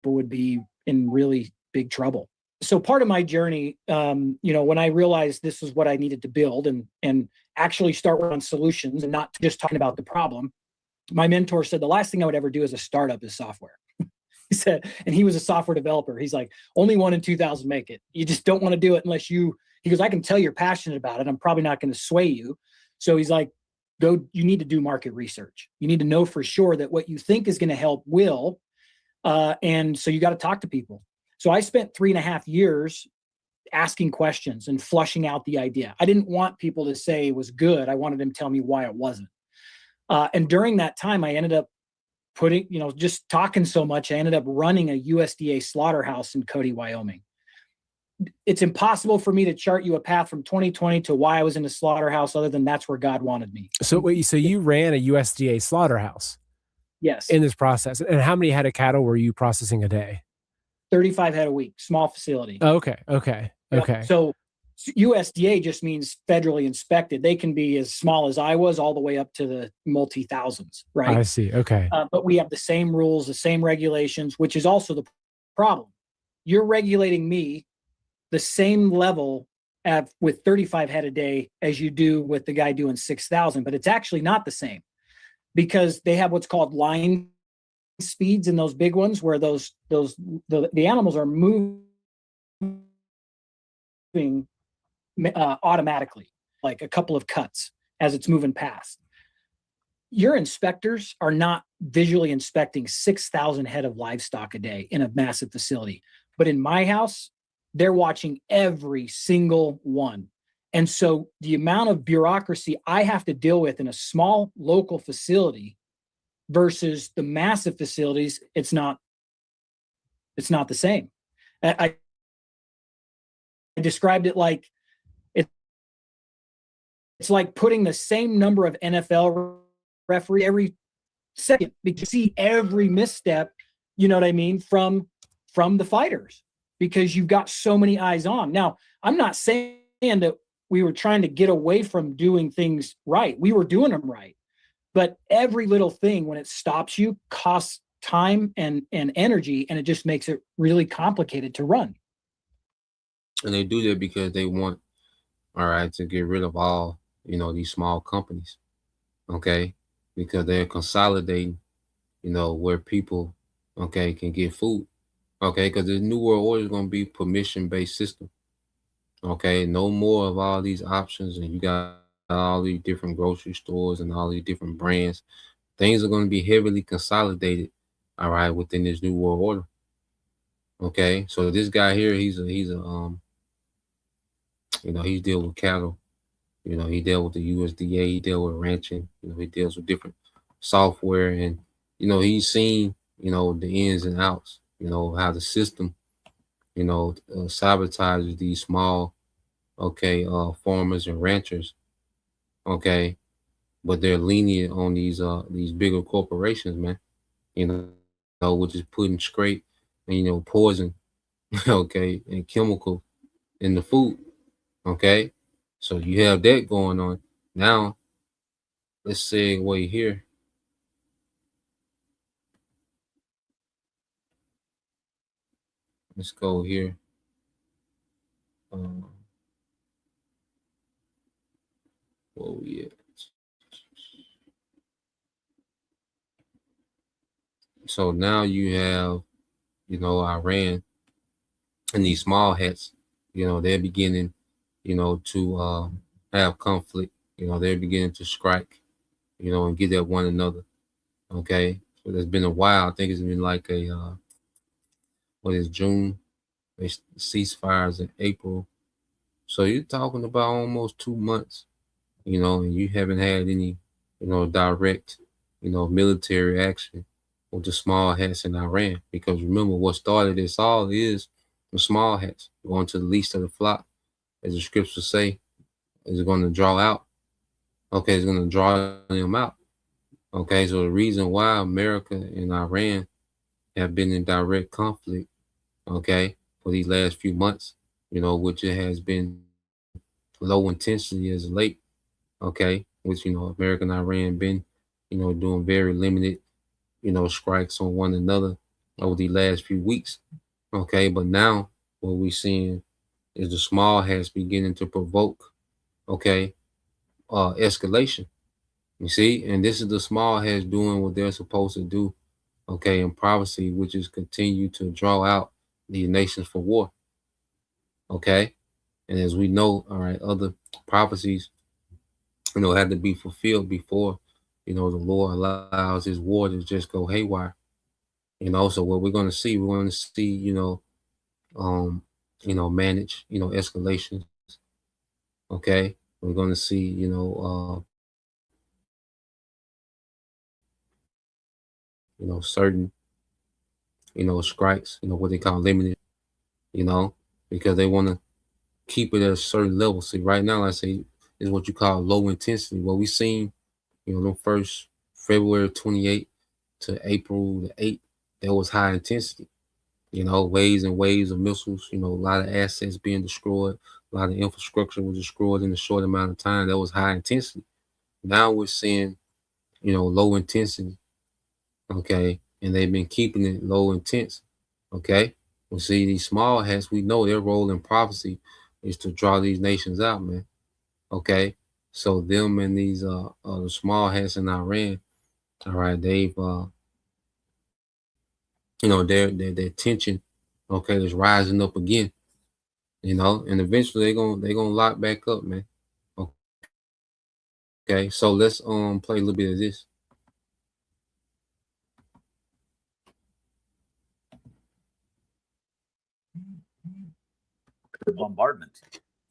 Speaker 13: would be in really big trouble. So part of my journey, when I realized this was what I needed to build and actually start on solutions and not just talking about the problem, my mentor said the last thing I would ever do as a startup is software. He said, and he was a software developer. He's like, only 1 in 2,000 make it. You just don't want to do it unless he goes, I can tell you're passionate about it. I'm probably not going to sway you. So he's like, you need to do market research. You need to know for sure that what you think is going to help will. And so you got to talk to people. So I spent 3.5 years asking questions and flushing out the idea. I didn't want people to say it was good. I wanted them to tell me why it wasn't. And during that time, I ended up just talking so much, I ended up running a USDA slaughterhouse in Cody, Wyoming. It's impossible for me to chart you a path from 2020 to why I was in a slaughterhouse, other than that's where God wanted me.
Speaker 14: So you ran a USDA slaughterhouse?
Speaker 13: Yes.
Speaker 14: In this process. And how many head of cattle were you processing a day?
Speaker 13: 35 head a week, small facility.
Speaker 14: Okay.
Speaker 13: So USDA just means federally inspected. They can be as small as I was all the way up to the multi-thousands, right?
Speaker 14: I see. Okay.
Speaker 13: But we have the same rules, the same regulations, which is also the problem. You're regulating me the same level with 35 head a day as you do with the guy doing 6,000, but it's actually not the same because they have what's called line speeds in those big ones where the animals are moving automatically, like a couple of cuts as it's moving past. Your inspectors are not visually inspecting 6,000 head of livestock a day in a massive facility. But in my house, they're watching every single one. And so the amount of bureaucracy I have to deal with in a small local facility versus the massive facilities, it's not the same. I described it like it's like putting the same number of NFL referee every second because you see every misstep, you know what I mean, from the fighters because you've got so many eyes on. Now, I'm not saying that we were trying to get away from doing things right. We were doing them right. But every little thing, when it stops you, costs time and energy, and it just makes it really complicated to run.
Speaker 6: And they do that because they want, to get rid of all, these small companies, okay? Because they're consolidating, where people, can get food, okay? Because the New World Order is going to be permission-based system, okay? No more of all these options, and you got all these different grocery stores and all these different brands. Things are going to be heavily consolidated, within this New World Order, okay? So this guy here, he's he's deal with cattle. He dealt with the USDA, he dealt with ranching, he deals with different software, and he's seen, the ins and outs, how the system, sabotages these small, farmers and ranchers, okay, but they're lenient on these bigger corporations, man, which is putting straight and poison, okay, and chemical in the food, okay. So you have that going on. Now, let's segue here. Let's go here. Where we at? So now you have, Iran and these small hats, they're beginning, to have conflict. They're beginning to strike, and get at one another. Okay. So there's been a while. I think it's been like June? They ceasefires in April. So you're talking about almost 2 months, and you haven't had any, direct, military action, with the small hats in Iran. Because remember, what started this all is the small hats going to the least of the flock, as the scriptures say, is going to draw out. Okay, it's going to draw them out. Okay, so the reason why America and Iran have been in direct conflict, okay, for these last few months, which it has been low intensity as of late, okay, which, America and Iran been, doing very limited, strikes on one another over the last few weeks, okay, but now what we're seeing is the small hats beginning to provoke, okay, escalation. You see, and this is the small hats doing what they're supposed to do, okay, in prophecy, which is continue to draw out the nations for war, okay, and as we know, all right, other prophecies, had to be fulfilled before, the Lord allows His war to just go haywire, So what we're going to see, manage, escalations, okay. We're going to see, certain, strikes, what they call limited, because they want to keep it at a certain level. See, right now, I say, is what you call low intensity. What we seen, the first February 28th to April the 8th, that was high intensity. Waves and waves of missiles, a lot of assets being destroyed, a lot of infrastructure was destroyed in a short amount of time. That was high intensity. Now we're seeing, low intensity, okay, and they've been keeping it low intense, okay. We see these small hats, we know their role in prophecy is to draw these nations out, man, okay. So them and these the small hats in Iran, all right, they've their tension, okay, is rising up again, and eventually they're gonna lock back up, man. Okay, so let's play a little bit of this.
Speaker 15: Bombardment.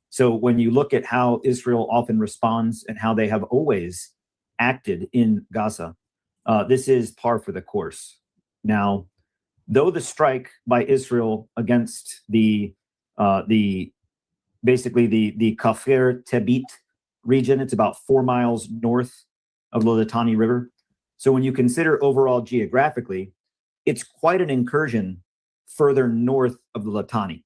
Speaker 15: So when you look at how Israel often responds and how they have always acted in Gaza, this is par for the course. Now, though the strike by Israel against the basically the Kafir Tebit region, it's about 4 miles north of the Litani River. So when you consider overall geographically, it's quite an incursion further north of the Litani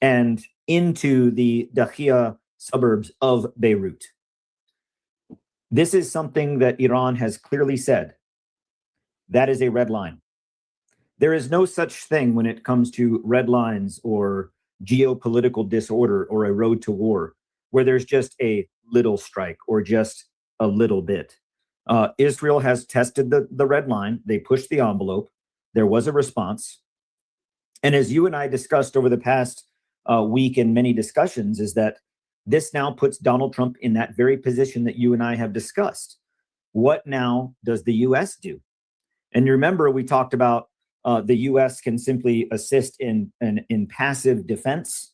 Speaker 15: and into the Dakhia suburbs of Beirut. This is something that Iran has clearly said. That is a red line. There is no such thing when it comes to red lines or geopolitical disorder or a road to war, where there's just a little strike or just a little bit. Israel has tested the red line. They pushed the envelope. There was a response. And as you and I discussed over the past week in many discussions, is that this now puts Donald Trump in that very position that you and I have discussed. What now does the U.S. do? And you remember we talked about the U.S. can simply assist in passive defense.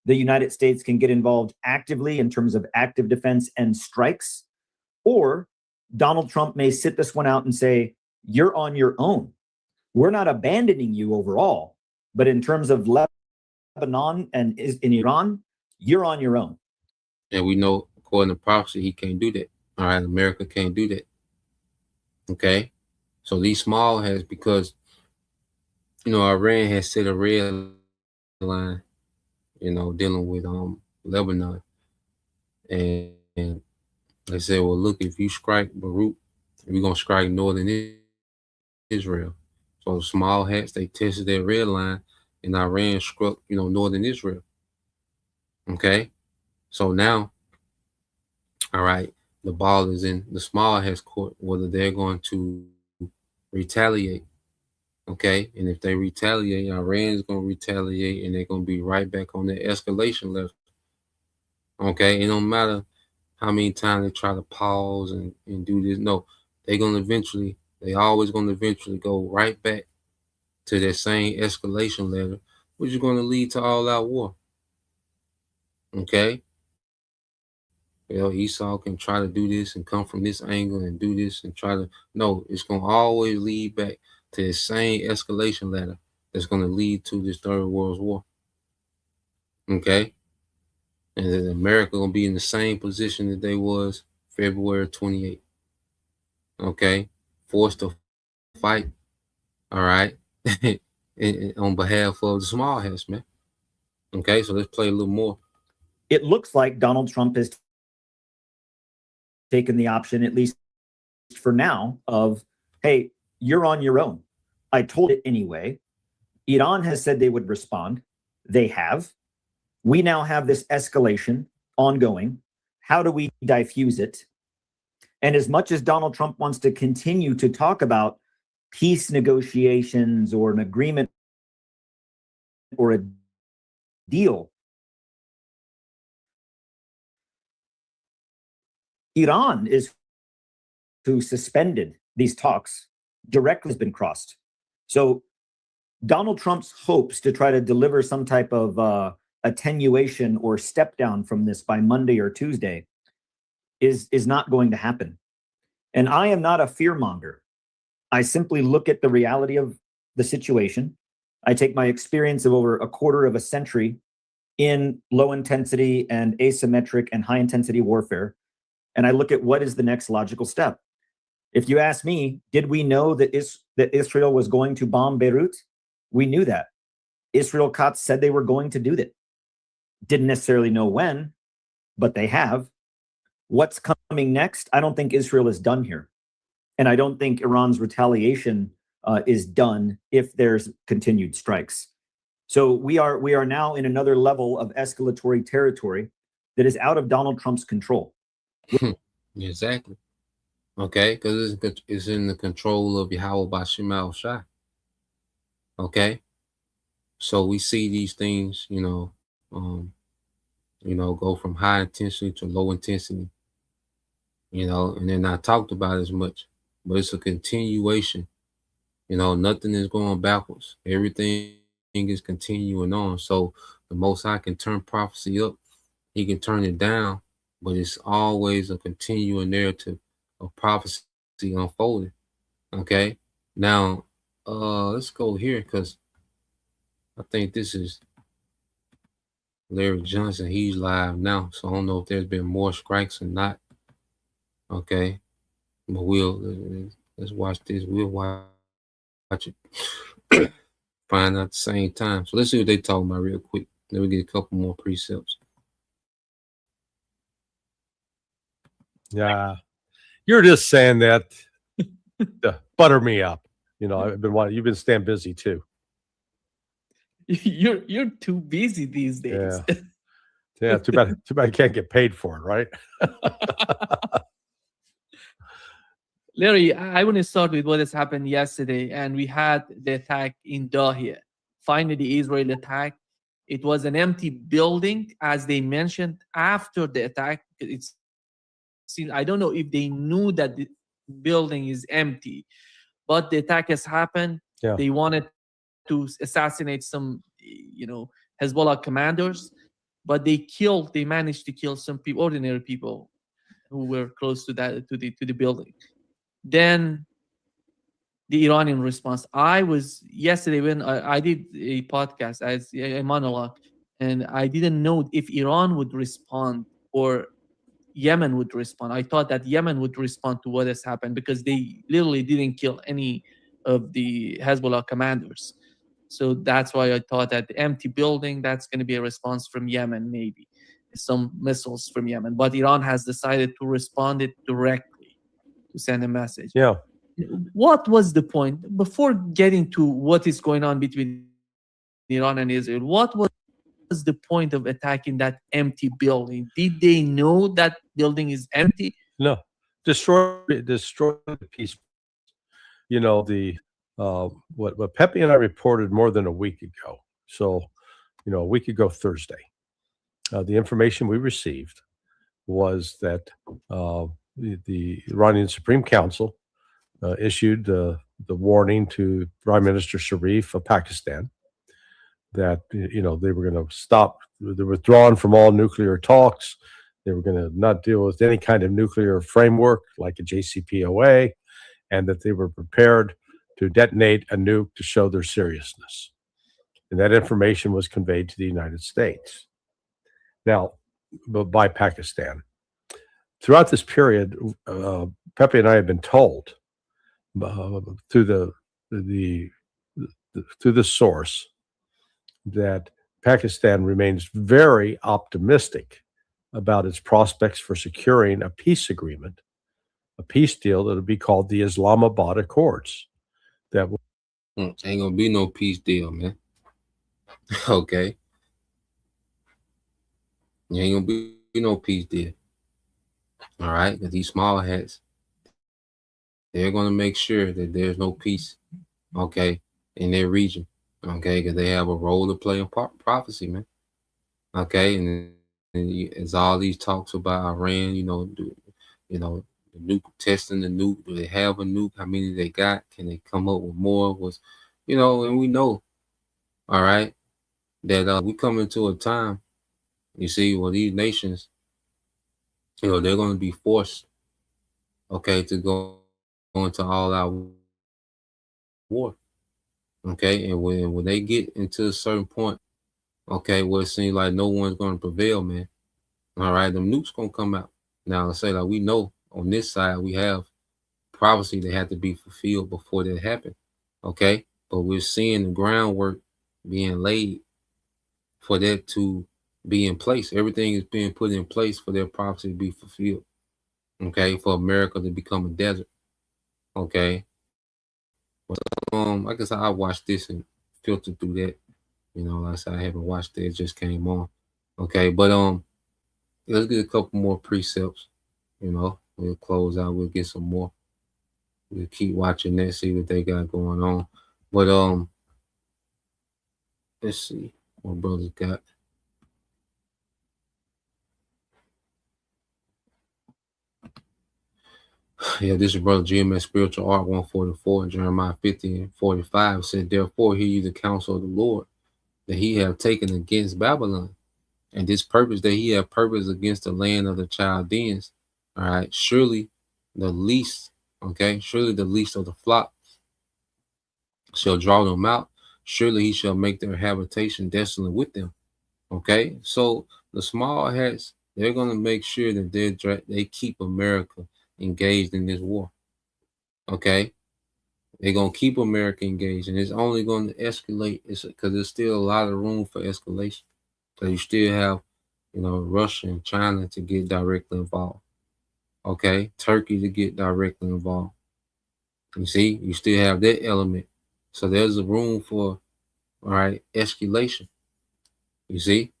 Speaker 15: The United States can get involved actively in terms of active defense and strikes. Or Donald Trump may sit this one out and say, you're on your own. We're not abandoning you overall, but in terms of Lebanon and in Iran, you're on your own.
Speaker 6: And we know, according to prophecy, he can't do that. All right, America can't do that. Okay, so these small hats, because Iran has set a red line, dealing with Lebanon, and they said, well, look, if you strike Beirut, we're gonna strike northern Israel. So the small hats, they tested their red line, and Iran struck, northern Israel. Okay, so now, all right, the ball is in the small hats court, whether they're going to retaliate. Okay, and if they retaliate, Iran's going to retaliate, and they're going to be right back on the escalation level. Okay, it don't matter how many times they try to pause and do this. No, they always going to eventually go right back to that same escalation level, which is going to lead to all-out war. Okay, Esau can try to do this and come from this angle and do this and try to, no, it's going to always lead back to the same escalation ladder that's going to lead to this third world war. Okay? And then America going to be in the same position that they was February 28th. Okay? Forced to fight. All right? and on behalf of the small hats, man. Okay? So let's play a little more.
Speaker 15: It looks like Donald Trump has taken the option, at least for now, of, hey, you're on your own. I told it anyway. Iran has said they would respond. They have. We now have this escalation ongoing. How do we diffuse it? And as much as Donald Trump wants to continue to talk about peace negotiations or an agreement or a deal, Iran is who suspended these talks directly has been crossed. So Donald Trump's hopes to try to deliver some type of attenuation or step down from this by Monday or Tuesday is not going to happen. And I am not a fearmonger. I simply look at the reality of the situation. I take my experience of over a quarter of a century in low intensity and asymmetric and high intensity warfare, and I look at what is the next logical step. If you ask me, did we know that Israel was going to bomb Beirut? We knew that. Israel Katz said they were going to do that. Didn't necessarily know when, but they have. What's coming next? I don't think Israel is done here. And I don't think Iran's retaliation is done if there's continued strikes. So we are now in another level of escalatory territory that is out of Donald Trump's control.
Speaker 6: Exactly. Okay, because it's in the control of Yahweh Bashim al-Shai. Okay, so we see these things, go from high intensity to low intensity, and they're not talked about as much, but it's a continuation. Nothing is going backwards. Everything is continuing on. So the Most High can turn prophecy up, he can turn it down, but it's always a continuing narrative of prophecy unfolding. Okay, now let's go here because I think this is Larry Johnson. He's live now, so I don't know if there's been more strikes or not. Okay, but let's watch this. We'll watch it. Find out at the same time. So let's see what they talking about real quick. Then we get a couple more precepts.
Speaker 16: Yeah, you're just saying that to butter me up. I've been wanting. You've been staying busy too.
Speaker 17: You're too busy these days.
Speaker 16: Yeah. Too bad you can't get paid for it, right?
Speaker 17: Larry, I want to start with what has happened yesterday, and we had the attack in Dahia. Finally, Israel attacked. It was an empty building, as they mentioned after the attack. I don't know if they knew that the building is empty, but the attack has happened.
Speaker 16: Yeah.
Speaker 17: They wanted to assassinate some, Hezbollah commanders, but they managed to kill some people, ordinary people who were close to the building. Then the Iranian response. Yesterday when I did a podcast, as a monologue, and I didn't know if Iran would respond or Yemen would respond. I thought that Yemen would respond to what has happened because they literally didn't kill any of the Hezbollah commanders. So that's why I thought that the empty building, that's going to be a response from Yemen, maybe some missiles from Yemen. But Iran has decided to respond it directly, to send a message.
Speaker 16: Yeah.
Speaker 17: What was the point? Before getting to what is going on between Iran and Israel, what was the point of attacking that empty building? Did they know that building is empty?
Speaker 16: No. Destroy the peace. What Pepe and I reported more than a week ago. So, a week ago Thursday, the information we received was that the Iranian Supreme Council issued the warning to Prime Minister Sharif of Pakistan that they were going to stop the withdrawing from all nuclear talks. They were going to not deal with any kind of nuclear framework like a JCPOA, and that they were prepared to detonate a nuke to show their seriousness. And that information was conveyed to the United States. Now, by Pakistan. Throughout this period, Pepe and I have been told through the source that Pakistan remains very optimistic about its prospects for securing a peace agreement, a peace deal that would be called the Islamabad Accords. That
Speaker 6: ain't gonna be no peace deal, man. Okay, ain't gonna be no peace deal. All right, because these small hats, they're gonna make sure that there's no peace, okay, in their region, okay, because they have a role to play in prophecy, man. Okay, and as all these talks about Iran, the nuke testing the nuke. Do they have a nuke? How many they got? Can they come up with more? And we know, all right, that we come into a time, you see, where these nations, they're going to be forced, okay, to go into all out war, okay, and when they get into a certain point, okay, where it seems like no one's going to prevail, man. All right, them nukes gonna come out. Now, let's say, like, we know on this side we have prophecy that had to be fulfilled before that happened. Okay, but we're seeing the groundwork being laid for that to be in place. Everything is being put in place for their prophecy to be fulfilled. Okay, for America to become a desert. Okay, I guess I watched this and filtered through that. Like I said, I haven't watched it; it just came on. Okay, but let's get a couple more precepts. We'll close out. We'll get some more. We'll keep watching that, see what they got going on. But let's see what brothers got. Yeah, this is Brother GMS Spiritual Art 144, Jeremiah 50 and 45 said, "Therefore hear ye the counsel of the Lord, that he have taken against Babylon, and this purpose that he have purposed against the land of the Chaldeans. All right, surely the least of the flock shall draw them out. Surely he shall make their habitation desolate with them." Okay, so the small hats, they're going to make sure that they keep America engaged in this war. Okay, they're going to keep America engaged, and it's only going to escalate because there's still a lot of room for escalation. So you still have, Russia and China to get directly involved. Okay, Turkey to get directly involved. You see, you still have that element. So there's a room for, all right, escalation. You see?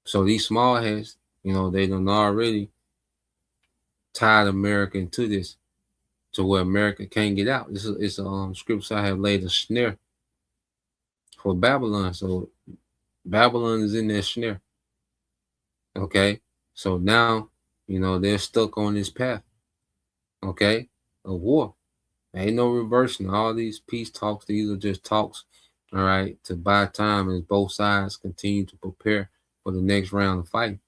Speaker 6: So these small hats, they done already tied America into this to where America can't get out. It's a scripture I have laid a snare for Babylon. So Babylon is in that snare. Okay. So now, they're stuck on this path. Okay. Of war. Ain't no reversing. All these peace talks, these are just talks, all right, to buy time as both sides continue to prepare for the next round of fighting.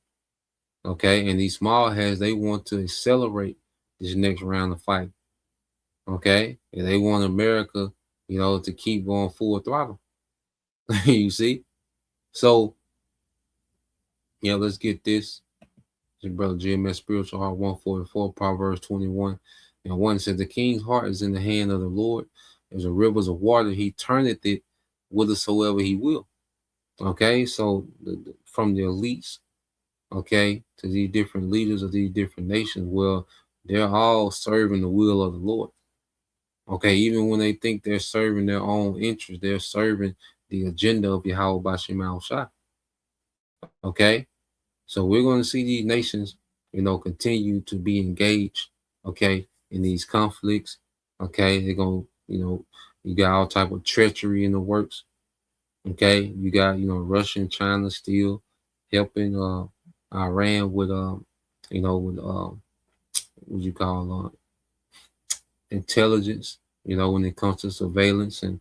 Speaker 6: Okay, and these small heads, they want to accelerate this next round of fighting. Okay, and they want America, to keep going full throttle. You see? So, let's get this. Your brother GMS Spiritual Heart 144, Proverbs 21 and 1 says, "The king's heart is in the hand of the Lord. As the rivers of water, he turneth it whithersoever he will." Okay, so from the elites, okay, to these different leaders of these different nations, well, they're all serving the will of the Lord. Okay, even when they think they're serving their own interests, they're serving the agenda of Yahweh Bashim al-Shah. Okay, so we're going to see these nations, continue to be engaged, okay, in these conflicts. Okay, they're going to, you got all type of treachery in the works. Okay, you got, Russia and China still helping Iran with what you call intelligence, when it comes to surveillance and,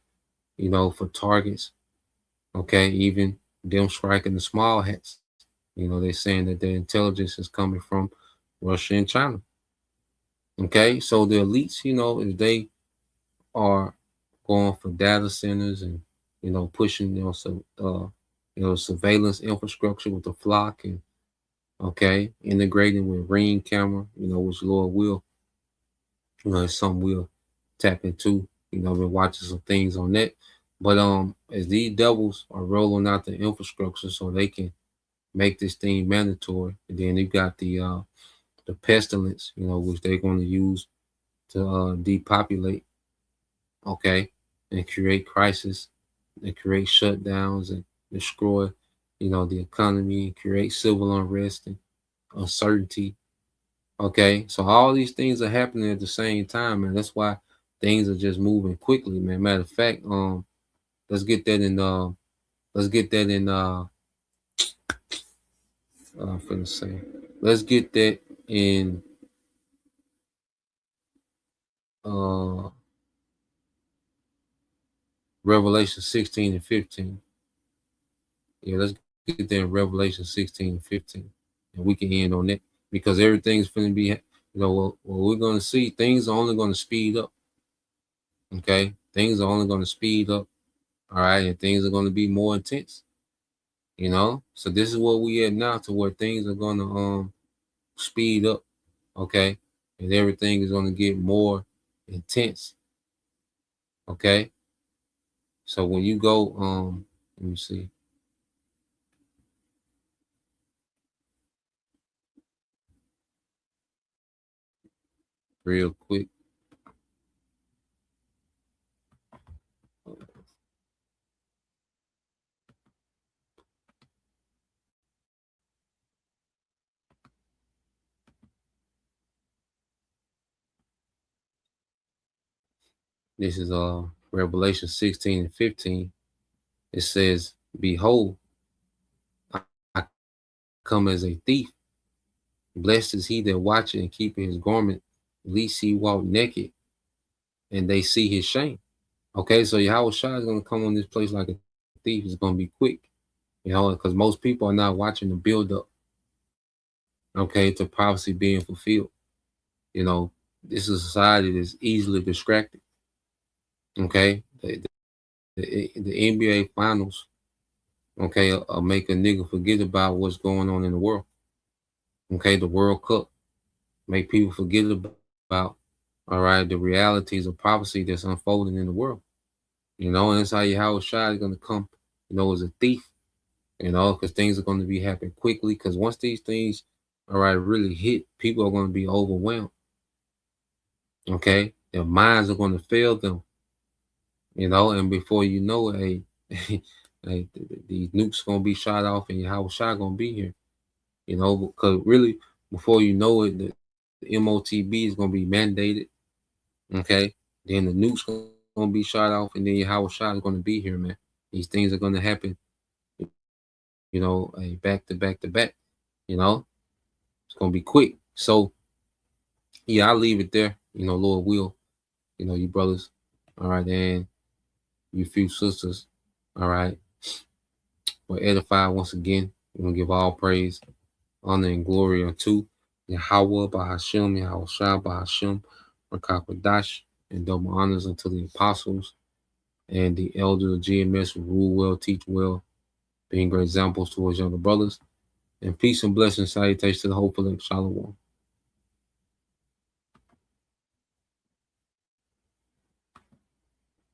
Speaker 6: for targets. Okay, even them striking the small hats. They're saying that their intelligence is coming from Russia and China. Okay, so the elites, if they are going for data centers and pushing surveillance infrastructure with the flock and integrating with Ring camera, which Lord will, it's something we'll tap into. Been watching some things on that. But as these devils are rolling out the infrastructure so they can make this thing mandatory, and then you got the pestilence, which they're going to use to depopulate, and create crisis and create shutdowns and destroy, the economy, and create civil unrest and uncertainty. So all these things are happening at the same time, man. That's why things are just moving quickly, man. Matter of fact, let's get that in I'm finna say, let's get that in Revelation 16 and 15. Yeah, let's get there in Revelation 16 and 15. And we can end on that because everything's finna be, what we're gonna see, things are only gonna speed up. Okay, things are only gonna speed up. All right, and things are gonna be more intense. So this is where we at now, to where things are gonna speed up. Okay, and everything is gonna get more intense. Okay, so when you go, let me see. Real quick. This is Revelation 16 and 15. It says, "Behold, I come as a thief. Blessed is he that watcheth and keepeth his garment, lest he walk naked, and they see his shame." Okay, so Yahweh Shai is going to come on this place like a thief. It's going to be quick, because most people are not watching the build up, to prophecy being fulfilled. This is a society that's easily distracted. Okay, the NBA finals, make a nigga forget about what's going on in the world. The World Cup make people forget about, the realities of prophecy that's unfolding in the world. And that's how Yahweh Shai is going to come, as a thief, because things are going to be happening quickly. Because once these things, really hit, people are going to be overwhelmed. Their minds are going to fail them, and before you know it, these nukes going to be shot off, and Yahweh Shai going to be here. Because really, before you know it, the MOTB is going to be mandated. Then the nukes going to be shot off, and then Yahweh Shai is going to be here, man. These things are going to happen, back to back to back. It's going to be quick. So, yeah, I'll leave it there. Lord will, you brothers, all right, and you few sisters, all right, will edify once again. We're going to give all praise, honor, and glory unto Yahweh Bahashem, Yahweh Shai Bahashem, Rakakwadash, and double honors unto the apostles and the elders of GMS who rule well, teach well, being great examples towards younger brothers. And peace and blessings, salutations to the hopeful and Shalom.